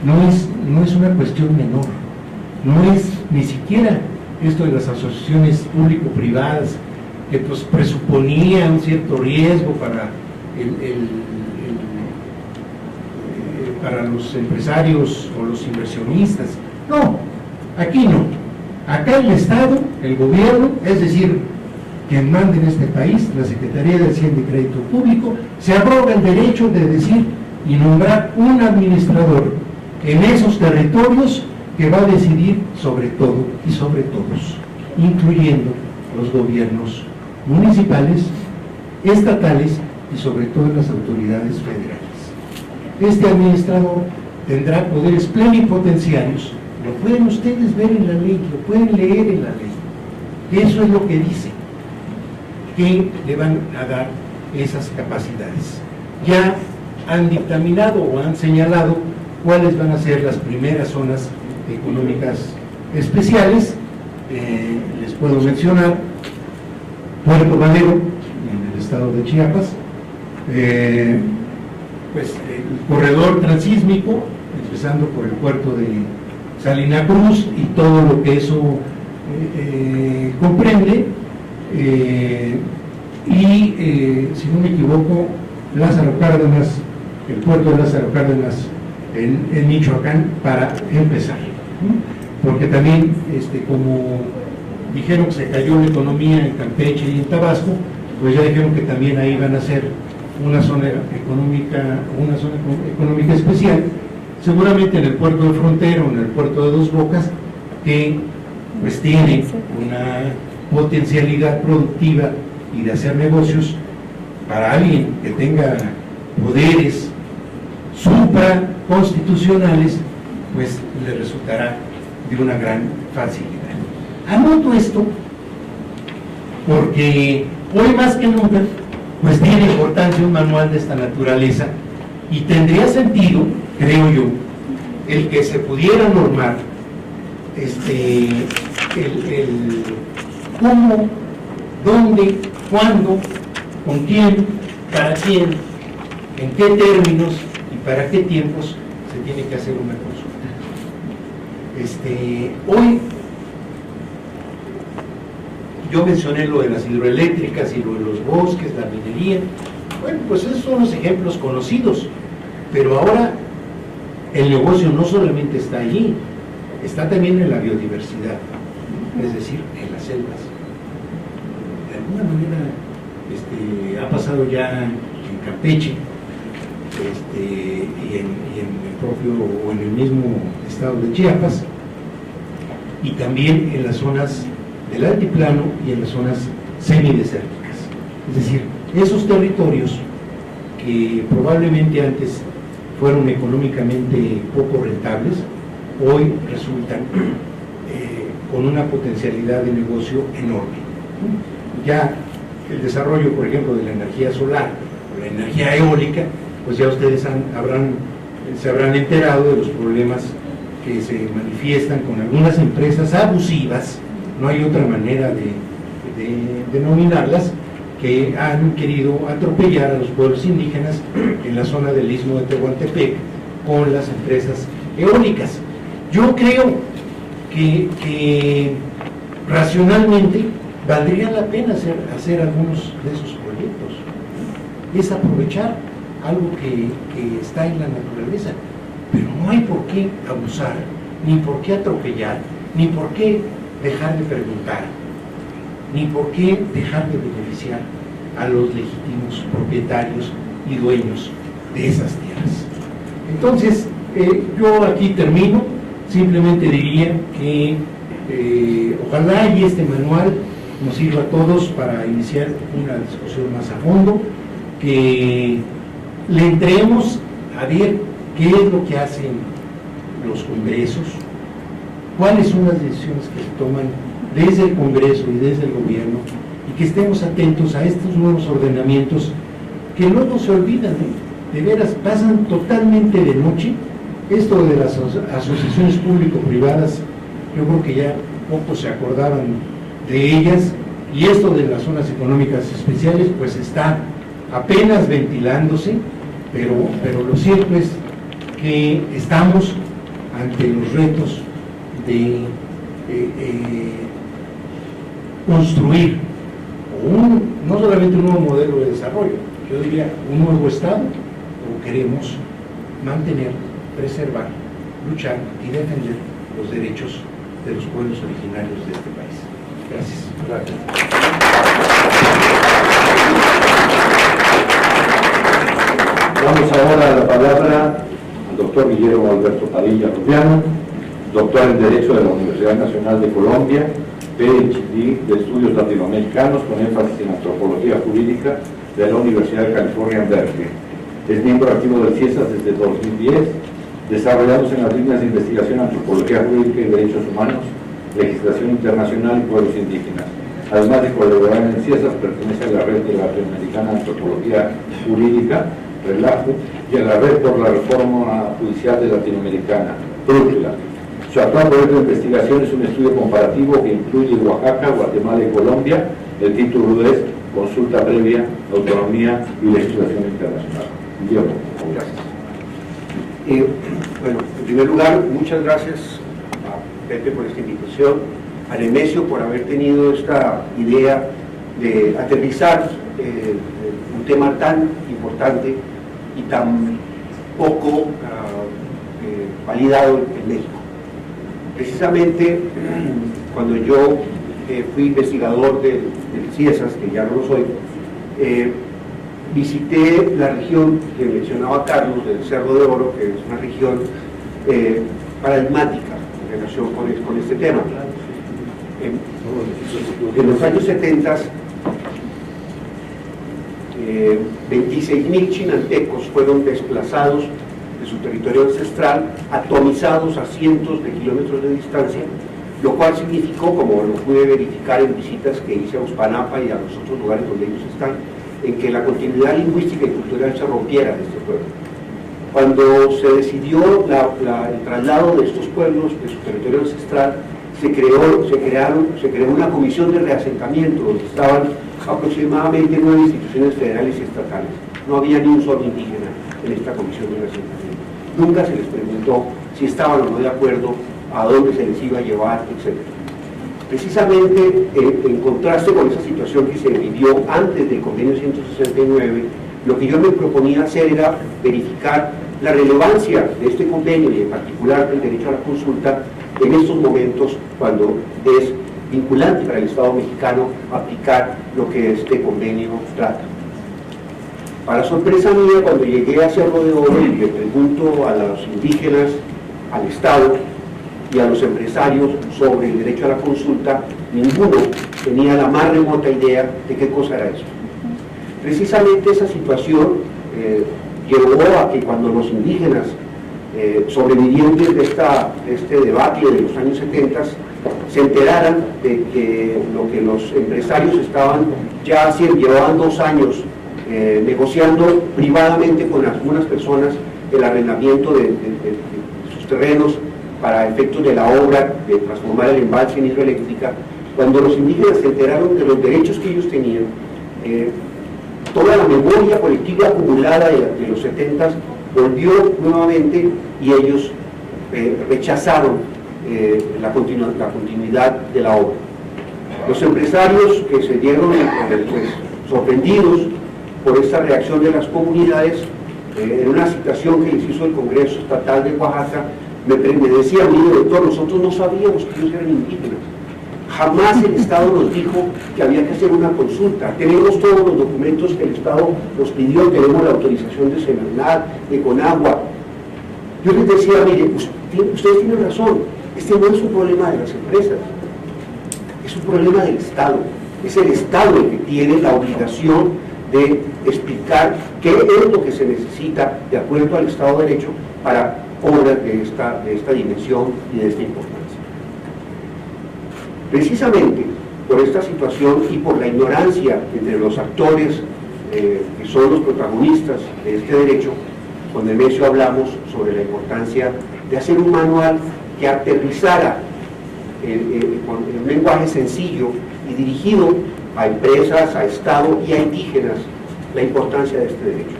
S4: No es una cuestión menor, no es ni siquiera esto de las asociaciones público-privadas que pues presuponía un cierto riesgo para para los empresarios o los inversionistas. No, aquí no. Acá el Estado, el gobierno, es decir, quien manda en este país, la Secretaría de Hacienda y Crédito Público, se arroga el derecho de decir y nombrar un administrador en esos territorios que va a decidir sobre todo y sobre todos, incluyendo los gobiernos municipales, estatales y sobre todo las autoridades federales. Este administrador tendrá poderes plenipotenciarios, lo pueden ustedes ver en la ley, lo pueden leer en la ley. Eso es lo que dice, que le van a dar esas capacidades. Ya han dictaminado o han señalado cuáles van a ser las primeras zonas económicas especiales. Les puedo mencionar Puerto Madero, en el estado de Chiapas, pues el corredor transísmico, empezando por el puerto de Salina Cruz y todo lo que eso comprende, si no me equivoco, Lázaro Cárdenas, el puerto de Lázaro Cárdenas en Michoacán, para empezar, porque también, como dijeron que se cayó la economía en Campeche y en Tabasco, pues ya dijeron que también ahí van a ser una zona económica especial, seguramente en el puerto de Frontera o en el puerto de Dos Bocas, que pues tiene una potencialidad productiva y de hacer negocios para alguien que tenga poderes supraconstitucionales, pues le resultará de una gran facilidad. Anoto esto porque hoy más que nunca pues tiene importancia un manual de esta naturaleza y tendría sentido, creo yo, el que se pudiera normar cómo, dónde, cuándo, con quién, para quién, en qué términos y para qué tiempos se tiene que hacer una consulta. Hoy yo mencioné lo de las hidroeléctricas y lo de los bosques, la minería. Bueno, pues esos son los ejemplos conocidos, pero ahora el negocio no solamente está allí, está también en la biodiversidad, es decir, en las selvas. De alguna manera ha pasado ya en Campeche y en el propio o en el mismo estado de Chiapas, y también en las zonas del altiplano y en las zonas semidesérticas. Es decir, esos territorios que probablemente antes fueron económicamente poco rentables, hoy resultan con una potencialidad de negocio enorme. Ya el desarrollo, por ejemplo, de la energía solar o la energía eólica, pues ya ustedes se habrán enterado de los problemas que se manifiestan con algunas empresas abusivas, no hay otra manera de denominarlas, que han querido atropellar a los pueblos indígenas en la zona del Istmo de Tehuantepec con las empresas eólicas. Yo creo que racionalmente valdría la pena hacer algunos de esos proyectos. Es aprovechar algo que está en la naturaleza, pero no hay por qué abusar, ni por qué atropellar, ni por qué dejar de preguntar, ni por qué dejar de beneficiar a los legítimos propietarios y dueños de esas tierras. Entonces, yo aquí termino, simplemente diría que ojalá y este manual nos sirva a todos para iniciar una discusión más a fondo, que le entremos a ver qué es lo que hacen los congresos, cuáles son las decisiones que se toman desde el Congreso y desde el gobierno, y que estemos atentos a estos nuevos ordenamientos que luego se olvidan, de veras pasan totalmente de noche. Esto de las asociaciones público-privadas, yo creo que ya pocos se acordaban de ellas, y esto de las zonas económicas especiales pues está apenas ventilándose, pero lo cierto es que estamos ante los retos de construir no solamente un nuevo modelo de desarrollo, yo diría un nuevo Estado, o queremos mantener, preservar, luchar y defender los derechos de los pueblos originarios de este país. Gracias.
S1: Gracias. Damos ahora la palabra al doctor Guillermo Alberto Padilla Rufiano, doctor en Derecho de la Universidad Nacional de Colombia, PhD de Estudios Latinoamericanos con énfasis en Antropología Jurídica de la Universidad de California en Berkeley. Es miembro activo del CIESAS desde 2010, desarrollándose en las líneas de investigación Antropología Jurídica y Derechos Humanos, Legislación Internacional y Pueblos Indígenas. Además de colaborar en el CIESAS, pertenece a la Red de Latinoamericana de Antropología Jurídica, RELAJO, y a la Red por la Reforma Judicial de Latinoamericana, RUJLA. Su actual proyecto de investigación es un estudio comparativo que incluye Oaxaca, Guatemala y Colombia. El título es Consulta Previa, Autonomía y Legislación Internacional. Guillermo.
S5: Gracias. Bueno, en primer lugar, muchas gracias a Pepe por esta invitación, a Nemesio por haber tenido esta idea de aterrizar un tema tan importante y tan poco validado en México. Precisamente cuando yo fui investigador del CIESAS, que ya no lo soy, visité la región que mencionaba Carlos, del Cerro de Oro, que es una región paradigmática en relación con este tema. En los años 70, 26.000 chinantecos fueron desplazados de su territorio ancestral, atomizados a cientos de kilómetros de distancia, lo cual significó, como lo pude verificar en visitas que hice a Uspanapa y a los otros lugares donde ellos están, en que la continuidad lingüística y cultural se rompiera de este pueblo. Cuando se decidió el traslado de estos pueblos de su territorio ancestral, se creó una comisión de reasentamiento donde estaban aproximadamente 9 instituciones federales y estatales. No había ni un solo indígena en esta comisión de reasentamiento. Nunca se les preguntó si estaban o no de acuerdo, a dónde se les iba a llevar, etc. Precisamente en contraste con esa situación que se vivió antes del convenio 169, lo que yo me proponía hacer era verificar la relevancia de este convenio y en particular el derecho a la consulta en estos momentos cuando es vinculante para el Estado mexicano aplicar lo que este convenio trata. Para sorpresa mía, cuando llegué a Cerro de Oro y le pregunto a los indígenas, al Estado y a los empresarios sobre el derecho a la consulta, ninguno tenía la más remota idea de qué cosa era eso. Precisamente esa situación llevó a que cuando los indígenas sobrevivientes de este debate de los años 70 se enteraran de que lo que los empresarios estaban ya haciendo, llevaban 2 años negociando privadamente con algunas personas el arrendamiento de sus terrenos para efectos de la obra de transformar el embalse en hidroeléctrica. Cuando los indígenas se enteraron de los derechos que ellos tenían, toda la memoria colectiva acumulada de los 70 volvió nuevamente y ellos rechazaron la continuidad de la obra. Los empresarios que se dieron sorprendidos por esta reacción de las comunidades, en una citación que les hizo el Congreso Estatal de Oaxaca, me decía, mire doctor, nosotros no sabíamos que ellos eran indígenas. Jamás el Estado nos dijo que había que hacer una consulta. Tenemos todos los documentos que el Estado nos pidió, tenemos la autorización de Semarnat, de Conagua. Yo les decía, mire, ustedes tienen razón, este no es un problema de las empresas, es un problema del Estado. Es el Estado el que tiene la obligación de explicar qué es lo que se necesita de acuerdo al Estado de Derecho para obras de esta dimensión y de esta importancia. Precisamente por esta situación y por la ignorancia entre los actores que son los protagonistas de este derecho, con Nemesio hablamos sobre la importancia de hacer un manual que aterrizara con un lenguaje sencillo y dirigido a empresas, a Estado y a indígenas la importancia de este derecho.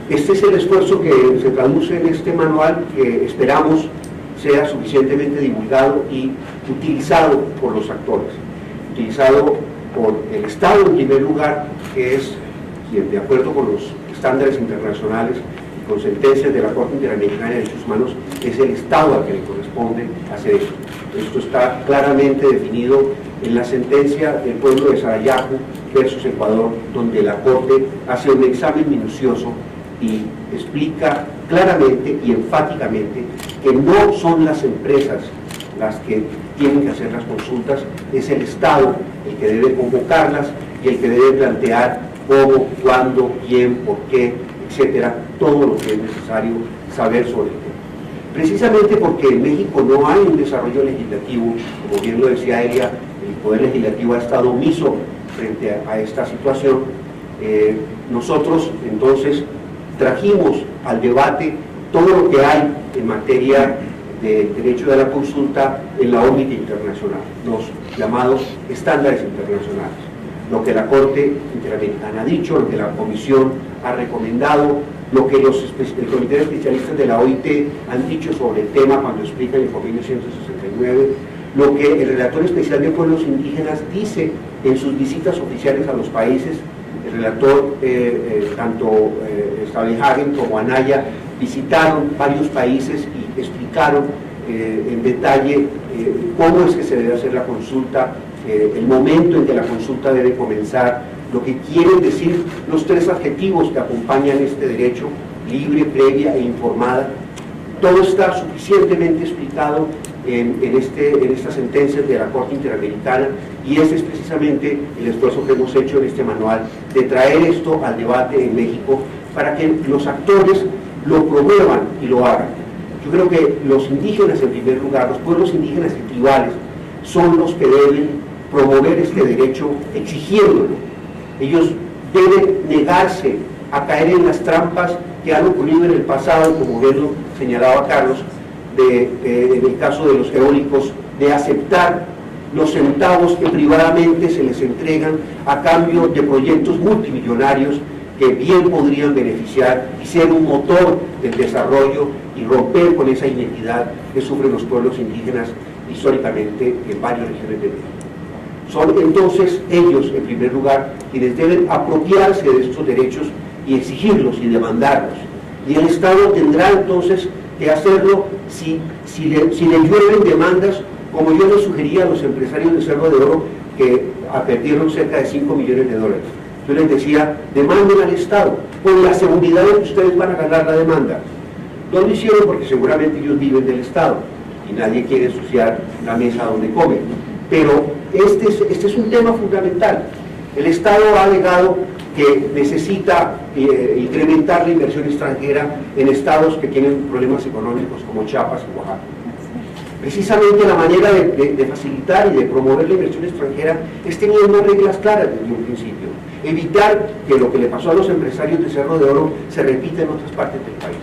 S5: Este es el esfuerzo que se traduce en este manual, que esperamos sea suficientemente divulgado y utilizado por los actores, utilizado por el Estado en primer lugar, que es, de acuerdo con los estándares internacionales y con sentencias de la Corte Interamericana de Derechos Humanos, es el Estado al que le corresponde hacer esto. Esto está claramente definido en la sentencia del pueblo de Sarayaku versus Ecuador, donde la Corte hace un examen minucioso y explica claramente y enfáticamente que no son las empresas las que tienen que hacer las consultas, es el Estado el que debe convocarlas y el que debe plantear cómo, cuándo, quién, por qué, etcétera, todo lo que es necesario saber sobre el tema. Precisamente porque en México no hay un desarrollo legislativo, como bien lo decía Elia, el Poder Legislativo ha estado omiso frente a esta situación. Nosotros entonces trajimos al debate todo lo que hay en materia de derecho de la consulta en la órbita internacional, los llamados estándares internacionales, lo que la Corte Interamericana ha dicho, lo que la Comisión ha recomendado, lo que el Comité de Especialistas de la OIT han dicho sobre el tema cuando explican el convenio 169, lo que el Relator Especial de Pueblos Indígenas dice en sus visitas oficiales a los países. El relator, tanto Stavenhagen como Anaya, visitaron varios países y explicaron en detalle cómo es que se debe hacer la consulta, el momento en que la consulta debe comenzar, lo que quieren decir los tres adjetivos que acompañan este derecho: libre, previa e informada. Todo está suficientemente explicado en estas sentencias de la Corte Interamericana, y ese es precisamente el esfuerzo que hemos hecho en este manual, de traer esto al debate en México para que los actores lo promuevan y lo hagan. Yo creo que los indígenas, en primer lugar, los pueblos indígenas y tribales, son los que deben promover este derecho exigiéndolo. Ellos deben negarse a caer en las trampas que han ocurrido en el pasado, como bien lo señalaba Carlos, en el caso de los eólicos, de aceptar los centavos que privadamente se les entregan a cambio de proyectos multimillonarios que bien podrían beneficiar y ser un motor del desarrollo y romper con esa inequidad que sufren los pueblos indígenas históricamente en varias regiones de México. Son entonces ellos, en primer lugar, quienes deben apropiarse de estos derechos y exigirlos y demandarlos. Y el Estado tendrá entonces que hacerlo si le llueven demandas, como yo les sugería a los empresarios de Cerro de Oro, que perdieron cerca de $5 millones. Yo les decía: demanden al Estado, con la seguridad de que ustedes van a ganar la demanda. No lo hicieron porque seguramente ellos viven del Estado y nadie quiere ensuciar la mesa donde comen. Pero este es un tema fundamental. El Estado ha alegado que necesita incrementar la inversión extranjera en estados que tienen problemas económicos como Chiapas y Oaxaca. Precisamente la manera de facilitar y de promover la inversión extranjera es teniendo reglas claras desde un principio. Evitar que lo que le pasó a los empresarios de Cerro de Oro se repita en otras partes del país.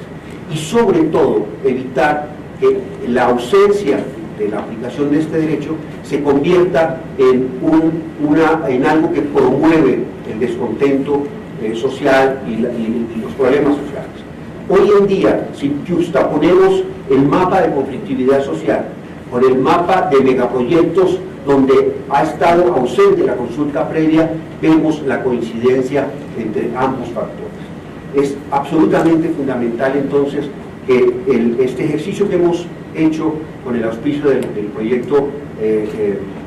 S5: Y sobre todo, evitar que la ausencia de la aplicación de este derecho se convierta en algo que promueve el descontento social y los problemas sociales. Hoy en día, si justaponemos el mapa de conflictividad social con el mapa de megaproyectos donde ha estado ausente la consulta previa, vemos la coincidencia entre ambos factores. Es absolutamente fundamental entonces que este ejercicio que hemos hecho con el auspicio del proyecto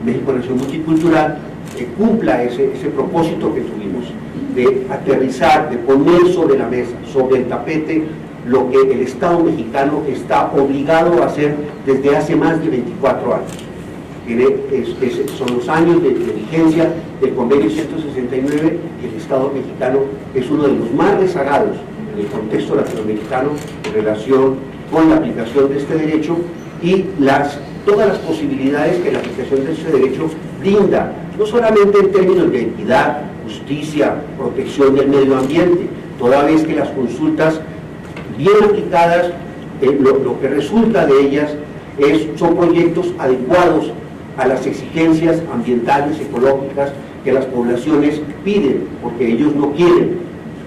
S5: México Nación Multicultural cumpla ese propósito que tuvimos de aterrizar, de poner sobre la mesa, sobre el tapete, lo que el Estado mexicano está obligado a hacer desde hace más de 24 años. Son los años de vigencia del convenio 169 y el Estado mexicano es uno de los más rezagados en el contexto latinoamericano en relación con la aplicación de este derecho y todas las posibilidades que la aplicación de este derecho brinda, no solamente en términos de equidad, justicia, protección del medio ambiente, toda vez que las consultas bien aplicadas, lo que resulta de ellas son proyectos adecuados a las exigencias ambientales, ecológicas que las poblaciones piden, porque ellos no quieren,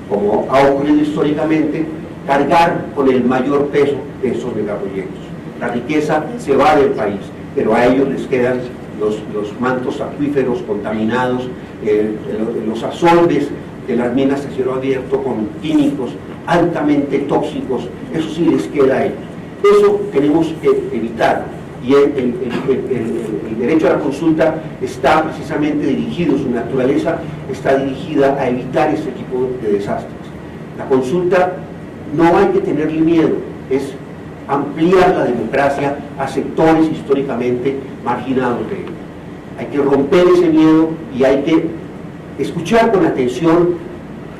S5: como ha ocurrido históricamente, cargar con el mayor peso de esos megaproyectos. La riqueza se va del país, pero a ellos les quedan los mantos acuíferos contaminados, los asolves de las minas a cielo abierto con químicos altamente tóxicos, eso sí les queda a ellos. Eso tenemos que evitar, y el derecho a la consulta está precisamente dirigido, su naturaleza está dirigida a evitar este tipo de desastres. La consulta no hay que tenerle miedo, es ampliar la democracia a sectores históricamente marginados de ella. Hay que romper ese miedo y hay que escuchar con atención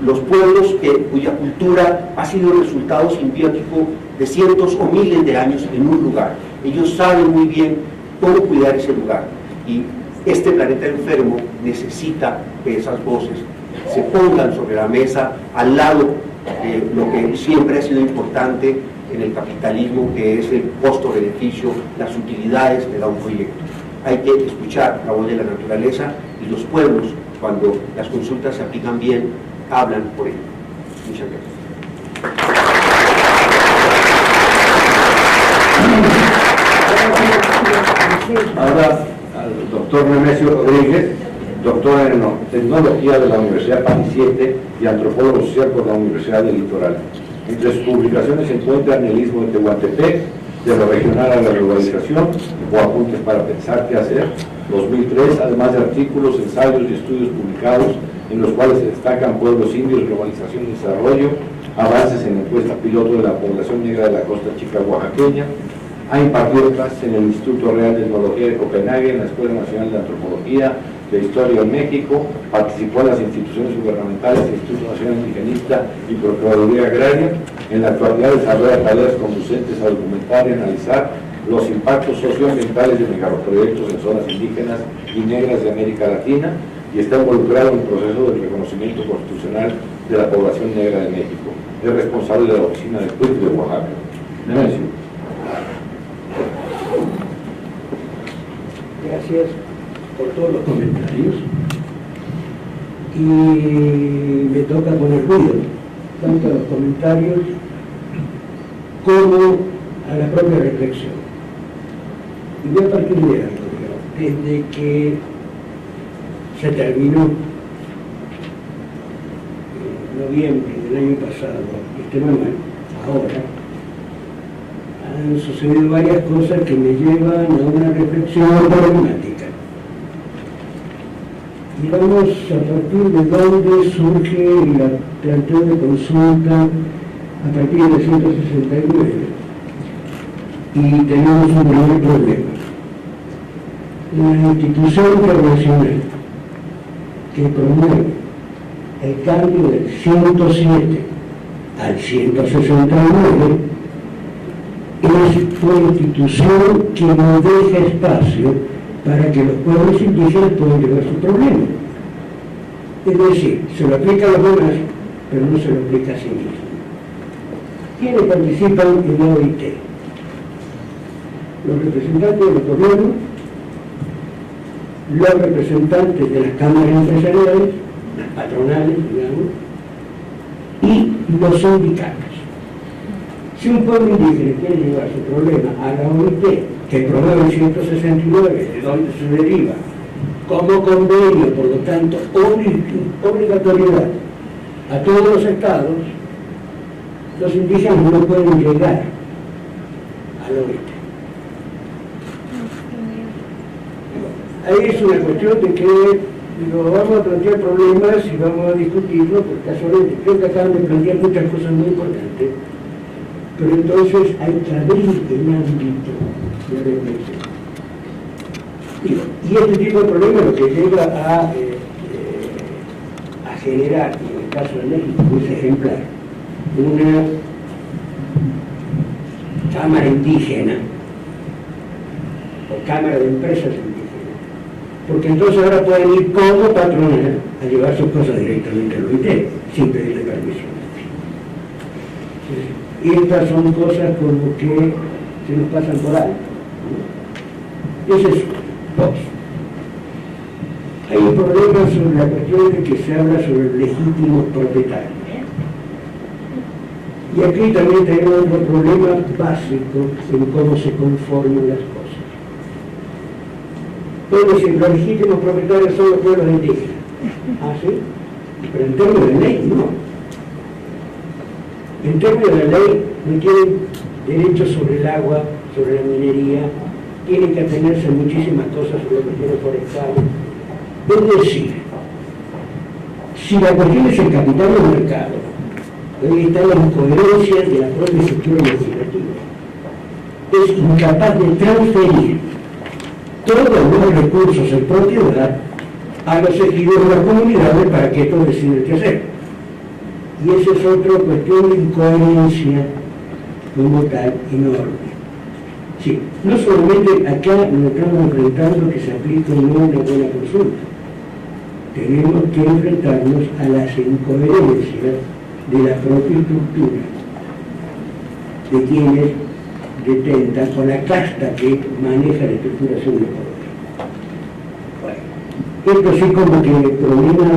S5: los pueblos cuya cultura ha sido el resultado simbiótico de cientos o miles de años en un lugar. Ellos saben muy bien cómo cuidar ese lugar, y este planeta enfermo necesita que esas voces se pongan sobre la mesa al lado de lo que siempre ha sido importante en el capitalismo, que es el costo-beneficio, las utilidades que da un proyecto. Hay que escuchar la voz de la naturaleza, y los pueblos, cuando las consultas se aplican bien, hablan por ello. Muchas gracias.
S1: Ahora al doctor Nemesio Rodríguez, doctor en Tecnología de la Universidad PANI 7 y antropólogo social por la Universidad del Litoral. Entre sus publicaciones se encuentran El Istmo de Tehuantepec, de lo regional a la globalización, o Apuntes para pensar qué hacer, 2003, además de artículos, ensayos y estudios publicados en los cuales se destacan pueblos indios, globalización y desarrollo, avances en la encuesta piloto de la población negra de la costa chica oaxaqueña. Ha impartido clases en el Instituto Real de Etnología de Copenhague, en la Escuela Nacional de Antropología de Historia en México, participó en las instituciones gubernamentales, el Instituto Nacional Indigenista y Procuraduría Agraria. En la actualidad desarrolla tareas conducentes a documentar y analizar los impactos socioambientales de megaproyectos en zonas indígenas y negras de América Latina, y está involucrado en el proceso de reconocimiento constitucional de la población negra de México. Es responsable de la oficina de PUIC de Oaxaca. Nemesio.
S6: Gracias por todos los comentarios, y me toca poner ruido, tanto a los comentarios como a la propia reflexión. Y voy a partir de algo, desde que se terminó en noviembre del año pasado este manual, ahora han sucedido varias cosas que me llevan a una reflexión problemática. Y vamos a partir de dónde surge el planteo de consulta a partir de 169. Y tenemos un primer problema. La institución internacional que promueve el cambio del 107 al 169 es una institución que no deja espacio para que los pueblos indígenas puedan llevar su problema. Es decir, se lo aplica a los demás, pero no se lo aplica a sí mismo. ¿Quiénes participan en la OIT? Los representantes del gobierno, los representantes de las cámaras empresariales, las patronales, digamos, y los sindicatos. Si un pueblo indígena quiere llevar su problema a la OIT, que promueve el 169, de donde se deriva, como convenio, por lo tanto, obligatoriedad a todos los estados, los indígenas no pueden llegar a la OIT. Ahí es una cuestión de que vamos a plantear problemas y vamos a discutirlo, porque casualmente creo que acaban de plantear muchas cosas muy importantes, pero entonces hay que abrir el ámbito de reflexión. Y este tipo de problemas lo que llega a generar, en el caso de México, es ejemplar, una cámara indígena o cámara de empresas indígenas, porque entonces ahora pueden ir como patronal a llevar sus cosas directamente al OIT sin pedirle permiso. Y estas son cosas como que se nos pasan por alto. Ese es dos. Hay un problema sobre la cuestión de que se habla sobre legítimos propietarios. Y aquí también tenemos otro problema básico en cómo se conforman las cosas. Puedo decir, los legítimos propietarios son los pueblos indígenas. ¿Ah, sí? Pero en términos de ley, no. En términos de ley, no tienen derechos sobre el agua, sobre la minería, tienen que atenerse a muchísimas cosas sobre cuestiones forestales. Es decir, si la cuestión es el capital del mercado, ahí están las incoherencias de la propia estructura legislativa. Es incapaz de transferir todos los recursos en propiedad a los ejidos de las comunidades para que estos decidan qué hacer. Y esa es otra cuestión de incoherencia como tal enorme. Sí, no solamente acá nos estamos enfrentando que se aplique o no una buena consulta, tenemos que enfrentarnos a las incoherencias de la propia estructura de quienes detentan con la casta que maneja la estructuración del poder. Bueno, esto sí como que problemas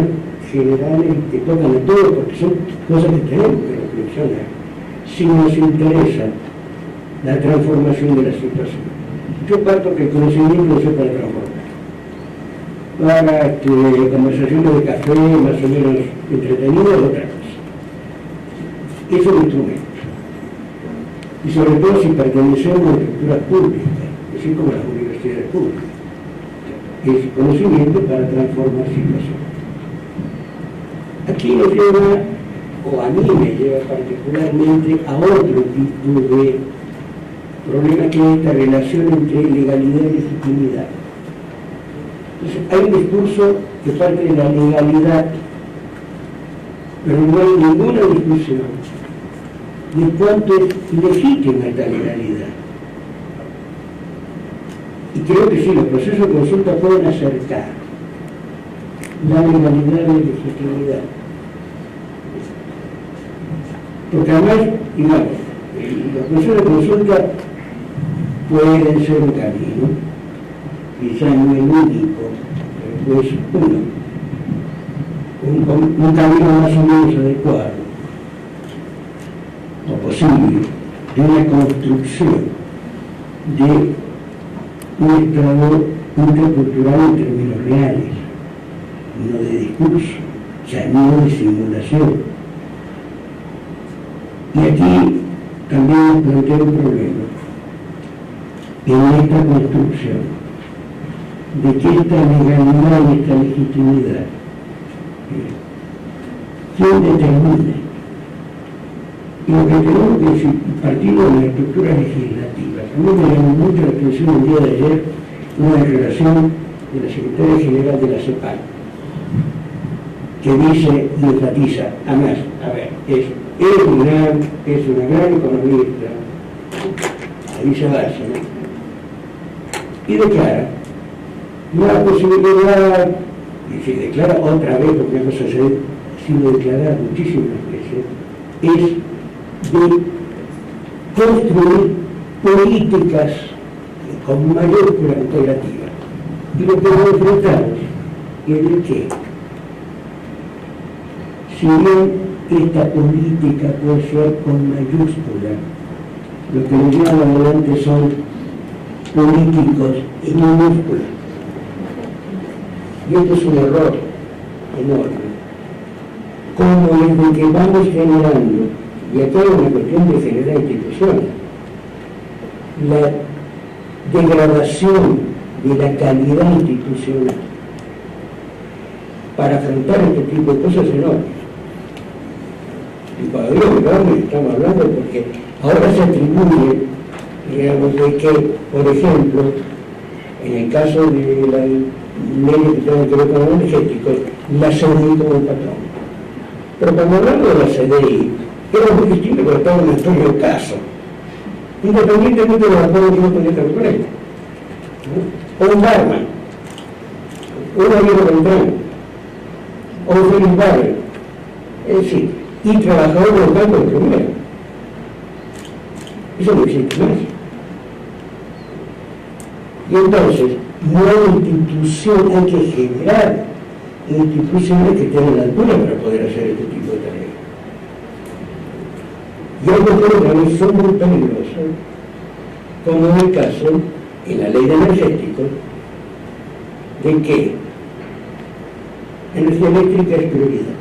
S6: generales que tocan a todos porque son cosas que tenemos que reflexionar si nos interesa la transformación de la situación. Yo parto que el conocimiento no sea para transformar. Para conversaciones de café más o menos entretenidas es otra cosa. Es un instrumento. Y sobre todo si pertenecemos a estructuras públicas, así como las universidades públicas. Es conocimiento para transformar situaciones. Aquí nos lleva, o a mí me lleva particularmente, a otro tipo de problema que es esta relación entre legalidad y legitimidad. Entonces, hay un discurso que parte de la legalidad, pero no hay ninguna discusión de cuánto es legítima esta legalidad. Y creo que sí, los procesos de consulta pueden acercar la legalidad de la legitimidad. Porque además, digamos, los procesos de consulta pueden ser un camino, quizá no el único, pero pues un camino más o menos adecuado, o posible, de una construcción de un Estado intercultural en términos reales, no de discurso, o sea, no de simulación. Y aquí también nos plantea un problema en esta construcción de que esta legalidad y esta legitimidad, ¿quién determina? Y lo que tenemos que decir, partiendo de las estructuras legislativas, a mí me llamó mucho la atención el día de ayer una declaración de la secretaria general de la CEPAL, que dice y enfatiza, además, a ver, es una gran economista, Alicia Barça, ¿no? Y declara la posibilidad, y se declara otra vez, porque una cosa se ha sido declarada muchísimas veces, es de construir políticas con mayúscula integrativa. Y lo que nos enfrentamos es de que, si bien esta política puede ser con mayúscula, lo que nos llevan adelante son políticos en minúscula. Y esto es un error enorme. Como desde que vamos generando, y acá hay una cuestión de generar instituciones, la degradación de la calidad institucional para afrontar este tipo de cosas enormes. Y cuando digo enormes estamos hablando porque ahora se atribuye, digamos, de que, por ejemplo, en el caso de la ley que tiene que ver con los energéticos, la CDI como el patrón. Pero cuando hablamos de la CDI, era muy distinto porque estaba en el estudio caso, independientemente de los acuerdos que uno podía tener con él. ¿No? O un barman, un Ariel Beltrán, o un Félix Barrio, es decir, y trabajador del campo de primero. Eso no existe más. Y entonces, no hay institución, hay que generar instituciones que estén a la altura para poder hacer este tipo de tareas. Y hay cuestiones que son muy peligrosas, como en el caso, en la ley de energéticos, de que energía eléctrica es prioridad.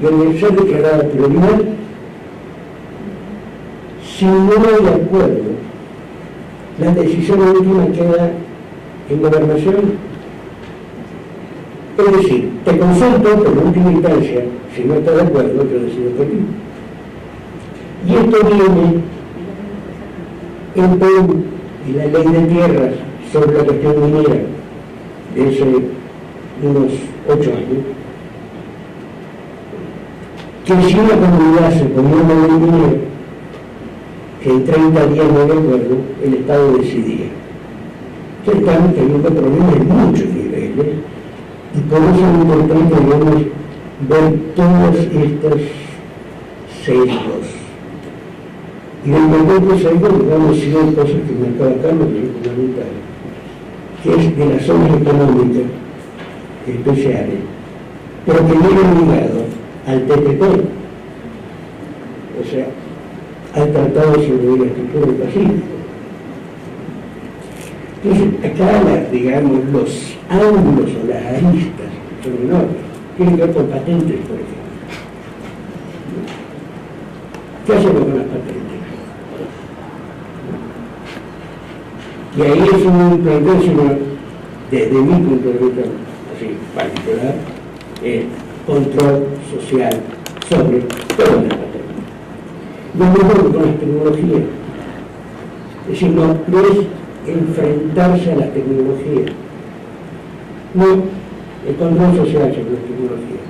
S6: Y al ser declarada prioridad, si no hay acuerdo, la decisión última queda en gobernación. Es decir, te consulto, pero en última instancia, si no estás de acuerdo, yo decido por ti. Y esto viene en PEU y la ley de tierras sobre la cuestión minera de hace unos 8 años, que si una comunidad se ponía una ley minera, que en 30 días no de acuerdo, el Estado decidía. Entonces estamos teniendo problemas en muchos niveles, y por eso es importante, digamos, ver todos estos sesgos. Y en el momento sesgo, digamos, si hay cosas que marcaba Carlos, que es fundamental, que es de las zonas económicas especiales, pero que viene ligado al TPP, o sea, al Tratado sobre la Estructura del Pacífico. Entonces, acá, digamos, los ángulos o las aristas son enormes. Tienen que ver con patentes, por ejemplo. ¿Qué hacemos con las patentes? Y ahí es un planteo, desde mi punto de vista así, particular, control social sobre todas las patentes. Lo mismo con las tecnologías. Es decir, no es enfrentarse a las tecnologías, no el control social sobre las tecnologías.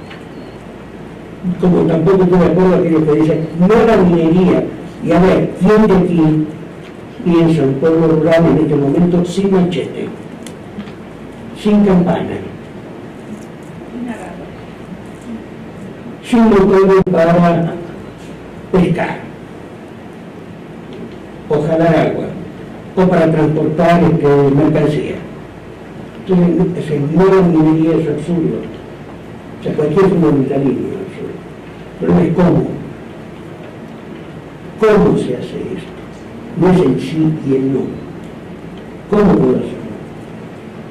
S6: Como tampoco estoy de acuerdo a aquellos que dicen no a la minería. Y a ver, ¿quién de aquí piensa en pueblo rural en este momento sin machete, sin campana, sin motor para pescar o jalar agua o para transportar mercancía? Entonces, no la minería es absurdo. O sea, cualquier fundamentalismo es absurdo. Pero es cómo. ¿Cómo se hace esto? No es el sí y el no. ¿Cómo puedo hacerlo?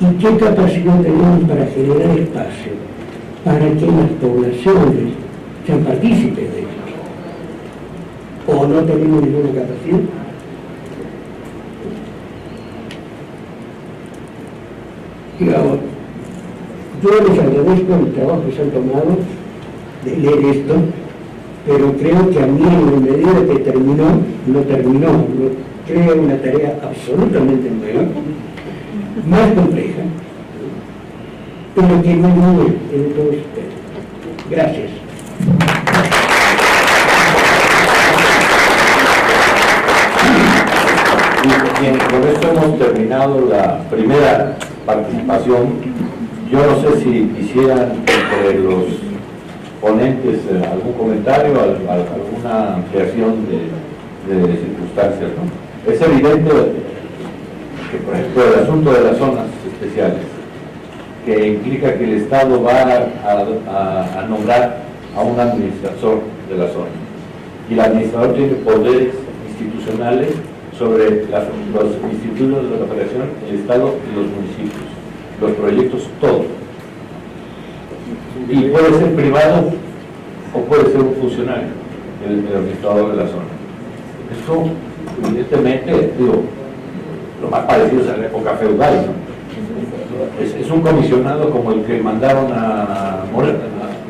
S6: ¿Y qué capacidad tenemos para generar espacio para que las poblaciones sean partícipes de esto? ¿O no tenemos ninguna capacidad? Digamos, yo les agradezco el trabajo que se han tomado de leer esto, pero creo que a mí, en la medida que terminó, creo una tarea absolutamente nueva, más compleja, pero que no ayude en todos ustedes. Gracias.
S1: Bien, con esto hemos terminado la primera participación. Yo no sé si quisieran entre los ponentes algún comentario, alguna ampliación de circunstancias, ¿no? Es evidente que, por ejemplo, el asunto de las zonas especiales, que implica que el Estado va a nombrar a un administrador de la zona, y el administrador tiene poderes institucionales sobre los institutos de la Federación, el Estado y los municipios, los proyectos, todo. Y puede ser privado o puede ser un funcionario, el administrador de la zona. Esto, evidentemente, digo, lo más parecido es a la época feudal, ¿no? Es un comisionado como el que mandaron a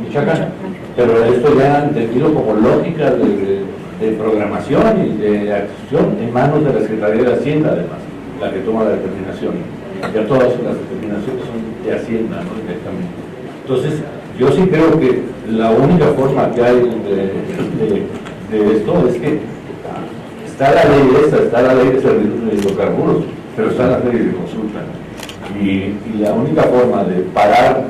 S1: Michoacán, pero esto ya entendido como lógica de programación y de acción en manos de la Secretaría de Hacienda, además, la que toma la determinación. Ya todas las determinaciones son de Hacienda, ¿no? Directamente. Entonces, yo sí creo que la única forma que hay de esto es que está la ley está la ley de servicios de hidrocarburos, pero está la ley de consulta. Y la única forma de parar,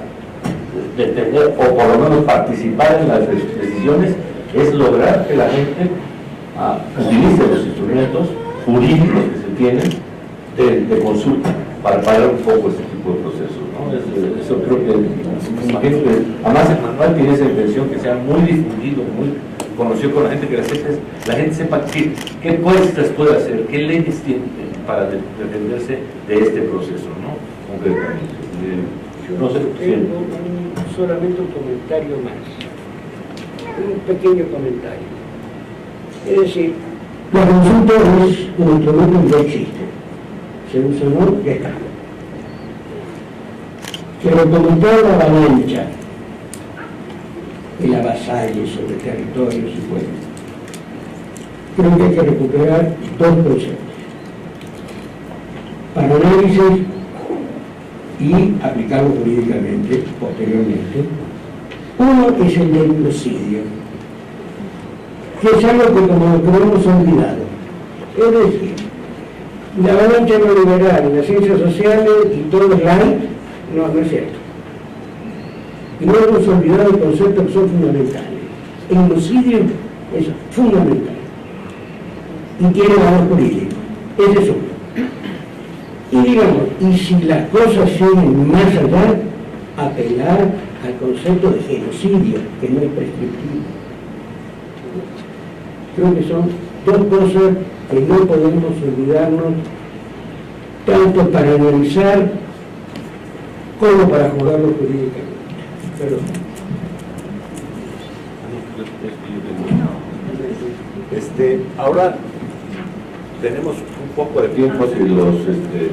S1: de tener, o por lo menos participar en las decisiones, es lograr que la gente utilice los instrumentos jurídicos que se tienen de consulta para parar un poco este tipo de procesos, ¿no? Eso creo que, imagino que además el manual tiene esa intención, que sea muy difundido, muy conocido con la gente, que la gente sepa qué puestas puede hacer, qué leyes tiene. para defenderse de este proceso, ¿no? Concretamente. No sé,
S6: Solamente un comentario más, un pequeño comentario. Es decir, la consulta es un instrumento que ya existe, se usa o no, ya está. Pero comentar la avalancha, el avasalle sobre territorios y pueblos, creo que hay que recuperar dos conceptos para análisis y aplicarlo jurídicamente posteriormente. Uno es el del genocidio, que es algo que como lo hemos olvidado. Es decir, la avalancha neoliberal en las ciencias sociales y todo es light, no es cierto. Y no hemos olvidado conceptos que son fundamentales. El genocidio es fundamental y tiene valor político. Ese es uno. Y digamos, y si las cosas siguen más allá, apelar al concepto de genocidio, que no es prescriptivo. Creo que son dos cosas que no podemos olvidarnos, tanto para analizar como para jugarlo jurídicamente. Perdón.
S1: Ahora tenemos un poco de tiempo si los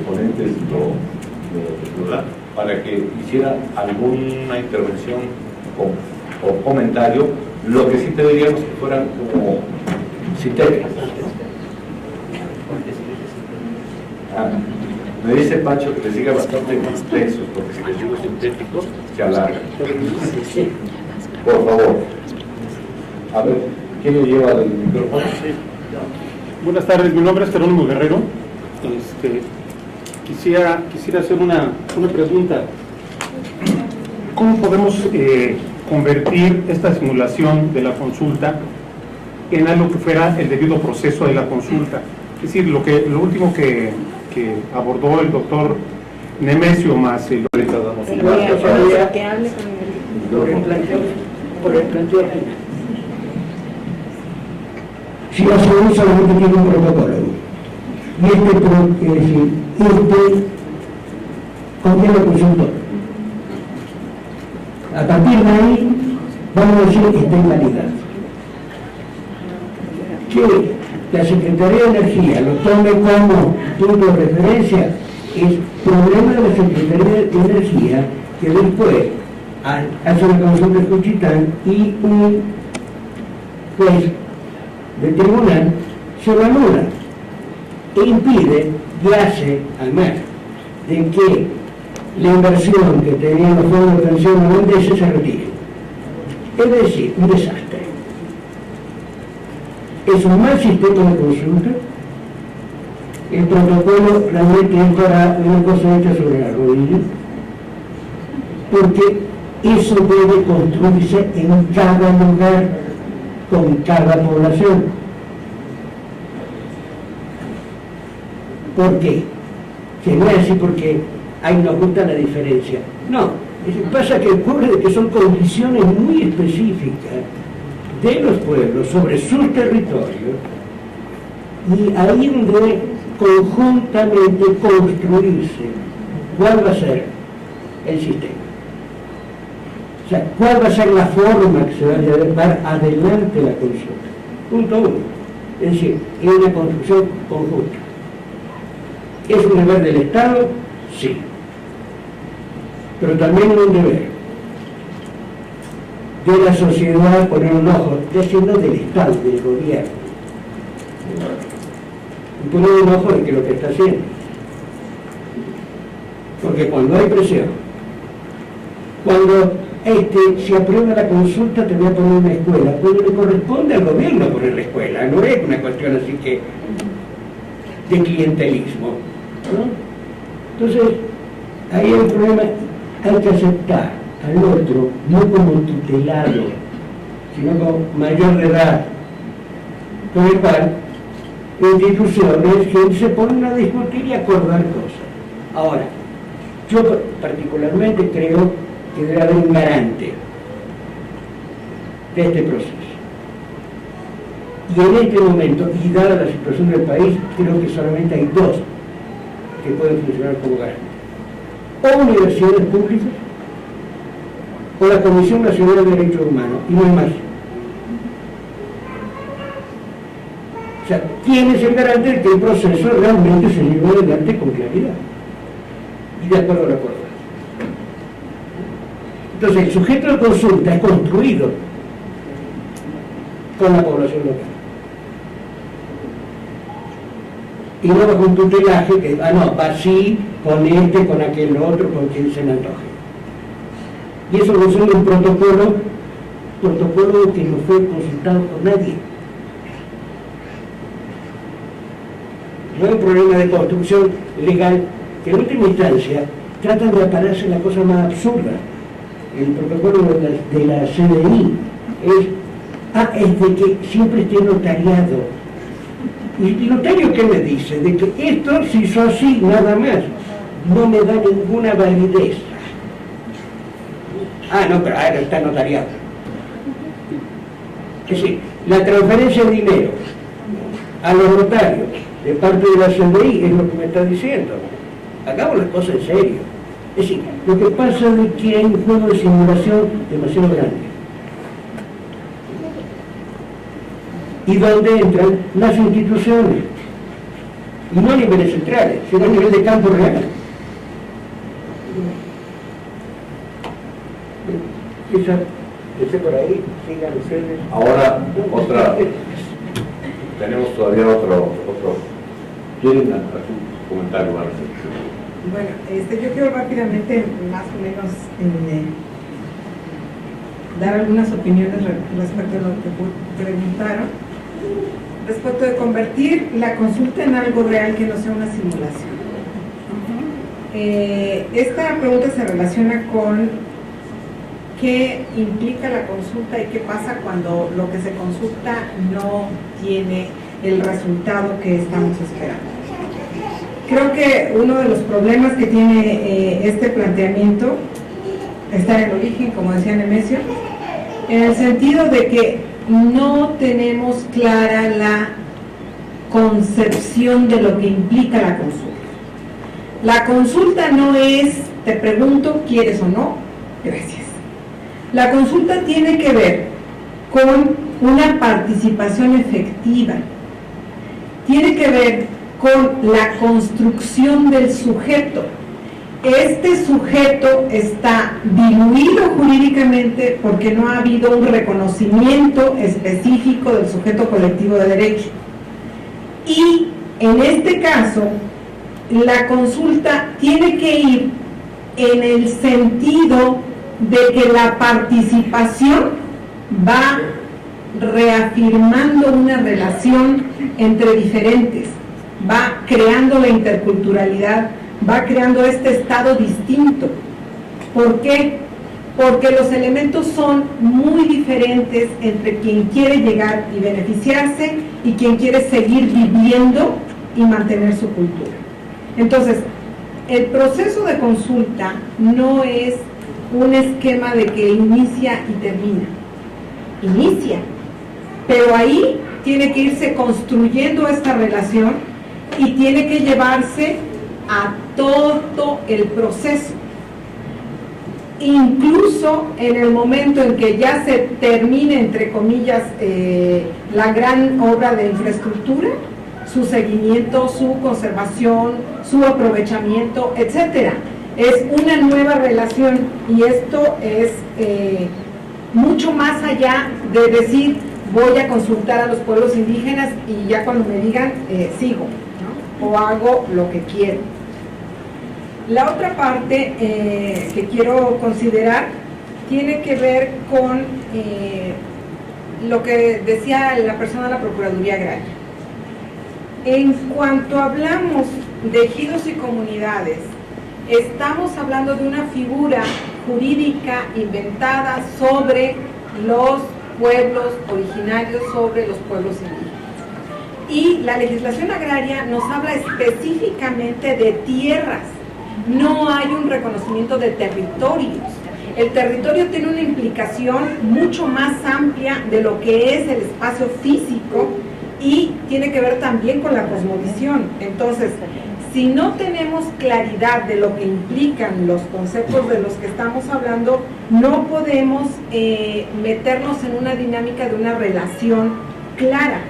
S1: ponentes lo dan, para que hiciera alguna intervención o comentario. Lo que sí pediríamos que fueran como sintéticos. Me dice Pancho que les diga bastante extensos, porque si les digo sintéticos, se alargan. Por favor. A ver, ¿quién le lleva el micrófono?
S7: Buenas tardes, mi nombre es Jerónimo Guerrero. Quisiera hacer una pregunta. ¿Cómo podemos convertir esta simulación de la consulta en algo que fuera el debido proceso de la consulta? Es decir, lo último que abordó el doctor Nemesio más el
S6: que hable por el planteo final. Si la segunda solamente tiene un protocolo, y este contiene el consultor. A partir de ahí, vamos a decir que está invalidado. Que la Secretaría de Energía lo tome como punto de referencia es problema de la Secretaría de Energía, que después hace una consulta escuchitán y un juez del tribunal se lo anula e impide y hace, además, de que la inversión que tenían los fondos de pensión holandeses se retire. Es decir, un desastre. Es un mal sistema de consulta. El protocolo realmente es para una cosa hecha sobre la rodilla, porque eso debe construirse en cada lugar, con cada población. ¿Por qué? Que no es así porque ahí nos gusta la diferencia. No, pasa que ocurre que son condiciones muy específicas de los pueblos sobre sus territorios, y ahí debe conjuntamente construirse cuál va a ser el sistema. O sea, cuál va a ser la forma que se va a llevar adelante la consulta. Punto uno. Es decir, es una construcción conjunta. ¿Es un deber del Estado? Sí. Pero también es un deber de la sociedad poner un ojo, no del Estado, del gobierno. Y poner un ojo en que lo que está haciendo. Porque cuando hay presión, cuando se aprueba la consulta, te voy a poner una escuela, pues le corresponde al gobierno poner la escuela, no es una cuestión así que de clientelismo, ¿no? Entonces, ahí hay un problema, hay que aceptar al otro, no como tutelado, sino como mayor de edad, con el cual instituciones que se ponen a discutir y acordar cosas. Ahora, yo particularmente creo que debe haber un garante de este proceso. Y en este momento, y dada la situación del país, creo que solamente hay dos que pueden funcionar como garante. O universidades públicas, o la Comisión Nacional de Derechos Humanos, y no hay más. O sea, ¿quién es el garante de que el proceso realmente se lleve adelante con claridad y de acuerdo a la acuerdo? Entonces, el sujeto de consulta es construido con la población local. Y no bajo un tutelaje que, no, va así, con este, con aquel otro, con quien se le antoje. Y eso resuelve un protocolo que no fue consultado por nadie. No hay un problema de construcción legal que en última instancia tratan de apararse la cosa más absurda. El protocolo de la CNI es de que siempre esté notariado. ¿Y el notario qué me dice? De que esto se hizo así, nada más. No me da ninguna validez. No, pero ahora está notariado. Es decir, la transferencia de dinero a los notarios de parte de la CNI es lo que me está diciendo. Hagamos las cosas en serio. Es decir, lo que pasa es que hay un juego de simulación demasiado grande. Y donde entran las instituciones, y no a niveles centrales, sino a nivel de campo real. Ese por ahí, sigan ustedes.
S1: Ahora, tenemos todavía otro. ¿Quieren hacer un comentario, Marcelo?
S2: Bueno, yo quiero rápidamente, más o menos, dar algunas opiniones respecto a lo que preguntaron, respecto de convertir la consulta en algo real que no sea una simulación. Esta pregunta se relaciona con qué implica la consulta y qué pasa cuando lo que se consulta no tiene el resultado que estamos esperando. Creo que uno de los problemas que tiene este planteamiento está en el origen, como decía Nemesio, en el sentido de que no tenemos clara la concepción de lo que implica la consulta. La consulta no es, te pregunto, ¿quieres o no? Gracias. La consulta tiene que ver con una participación efectiva, tiene que ver con la construcción del sujeto. Este sujeto está diluido jurídicamente porque no ha habido un reconocimiento específico del sujeto colectivo de derecho. Y en este caso, la consulta tiene que ir en el sentido de que la participación va reafirmando una relación entre diferentes, va creando la interculturalidad, va creando este estado distinto. ¿Por qué? Porque los elementos son muy diferentes entre quien quiere llegar y beneficiarse y quien quiere seguir viviendo y mantener su cultura. Entonces, el proceso de consulta no es un esquema de que inicia y termina. Inicia, pero ahí tiene que irse construyendo esta relación y tiene que llevarse a todo el proceso. Incluso en el momento en que ya se termine, entre comillas, la gran obra de infraestructura, su seguimiento, su conservación, su aprovechamiento, etcétera. Es una nueva relación y esto es mucho más allá de decir voy a consultar a los pueblos indígenas y ya cuando me digan sigo, ¿no? O hago lo que quiero. La otra parte que quiero considerar tiene que ver con lo que decía la persona de la Procuraduría Agraria. En cuanto hablamos de ejidos y comunidades, estamos hablando de una figura jurídica inventada sobre los pueblos originarios, sobre los pueblos indígenas. Y la legislación agraria nos habla específicamente de tierras. No hay un reconocimiento de territorios. El territorio tiene una implicación mucho más amplia de lo que es el espacio físico y tiene que ver también con la cosmovisión. Entonces, si no tenemos claridad de lo que implican los conceptos de los que estamos hablando, no podemos meternos en una dinámica de una relación clara.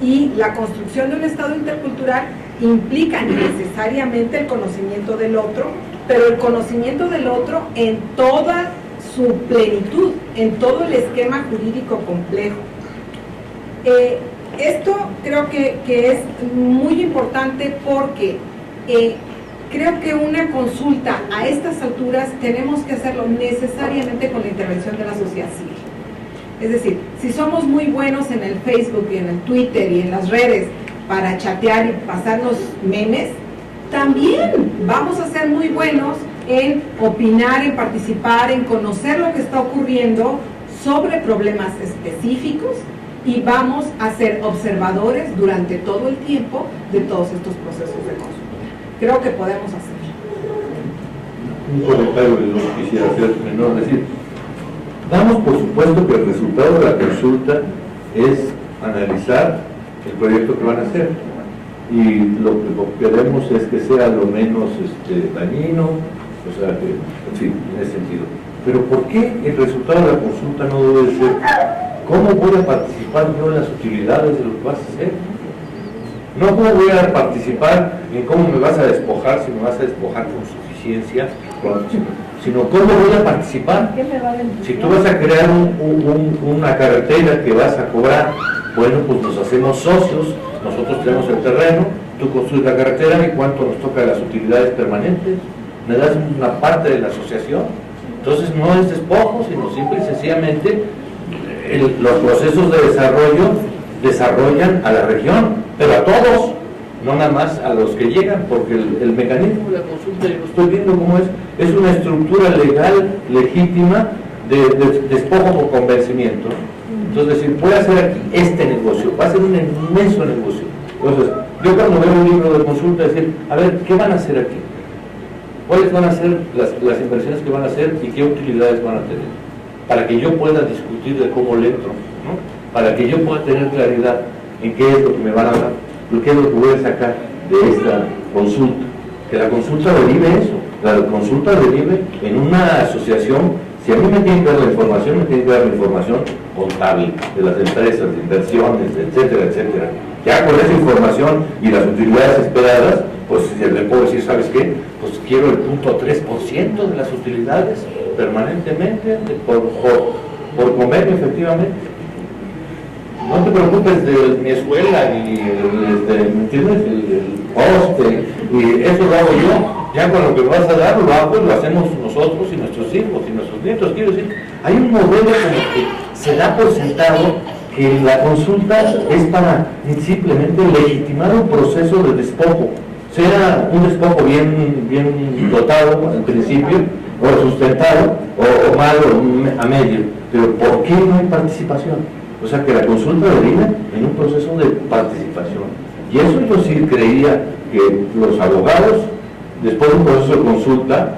S2: Y la construcción de un Estado intercultural implica necesariamente el conocimiento del otro, pero el conocimiento del otro en toda su plenitud, en todo el esquema jurídico complejo. Esto creo que es muy importante porque creo que una consulta a estas alturas tenemos que hacerlo necesariamente con la intervención de la sociedad civil. Es decir, si somos muy buenos en el Facebook y en el Twitter y en las redes para chatear y pasarnos memes, también vamos a ser muy buenos en opinar, en participar, en conocer lo que está ocurriendo sobre problemas específicos y vamos a ser observadores durante todo el tiempo de todos estos procesos de consulta. Creo que podemos hacerlo.
S1: Un comentario que yo quisiera hacer menor, decir, damos por supuesto que el resultado de la consulta es analizar el proyecto que van a hacer y lo que queremos es que sea lo menos dañino, o sea, que, en fin, en ese sentido. Pero ¿por qué el resultado de la consulta no debe ser cómo voy a participar yo en las utilidades de lo que vas a hacer? No cómo voy a participar en cómo me vas a despojar, si me vas a despojar con suficiencia, sino cómo voy a participar. Si tú vas a crear una carretera que vas a cobrar, bueno, pues nos hacemos socios, nosotros tenemos el terreno, tú construyes la carretera y cuánto nos toca de las utilidades permanentes, me das una parte de la asociación. Entonces no es despojo, sino simple y sencillamente los procesos de desarrollo desarrollan a la región, pero a todos, no nada más a los que llegan, porque el mecanismo de la consulta, yo lo estoy viendo cómo es una estructura legal, legítima, de despojo por convencimiento. Entonces, decir, voy a hacer aquí este negocio, va a ser un inmenso negocio. Entonces, yo cuando veo un libro de consulta, decir, a ver, ¿qué van a hacer aquí? ¿Cuáles van a ser las inversiones que van a hacer y qué utilidades van a tener? Para que yo pueda discutir de cómo le entro, ¿no? Para que yo pueda tener claridad en qué es lo que me van a dar, qué es lo que voy a sacar de esta consulta. Que la consulta derive eso, la consulta derive en una asociación. Si a mí me tienen que dar la información, me tienen que dar la información contable de las empresas, de inversiones, etcétera, etcétera. Ya con esa información y las utilidades esperadas, pues le puedo decir, ¿sabes qué? Pues quiero el 0.3% de las utilidades permanentemente, por convenio, efectivamente. No te preocupes de mi escuela, ni ¿me entiendes? El poste, y eso lo hago yo. Ya con lo que vas a dar, lo hago y lo hacemos nosotros y nuestros hijos y nuestros nietos. Quiero decir, hay un modelo como que se da por sentado que la consulta es para simplemente legitimar un proceso de despojo, sea un despojo bien dotado al principio, o sustentado, o malo a medio. Pero ¿por qué no hay participación? O sea, que la consulta derive en un proceso de participación. Y eso yo sí creía que los abogados, después de un proceso de consulta,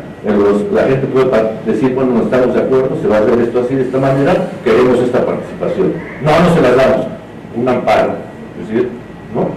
S1: la gente puede decir, bueno, no estamos de acuerdo, se va a hacer esto así, de esta manera, queremos esta participación. No se las damos, un amparo, es decir, ¿no?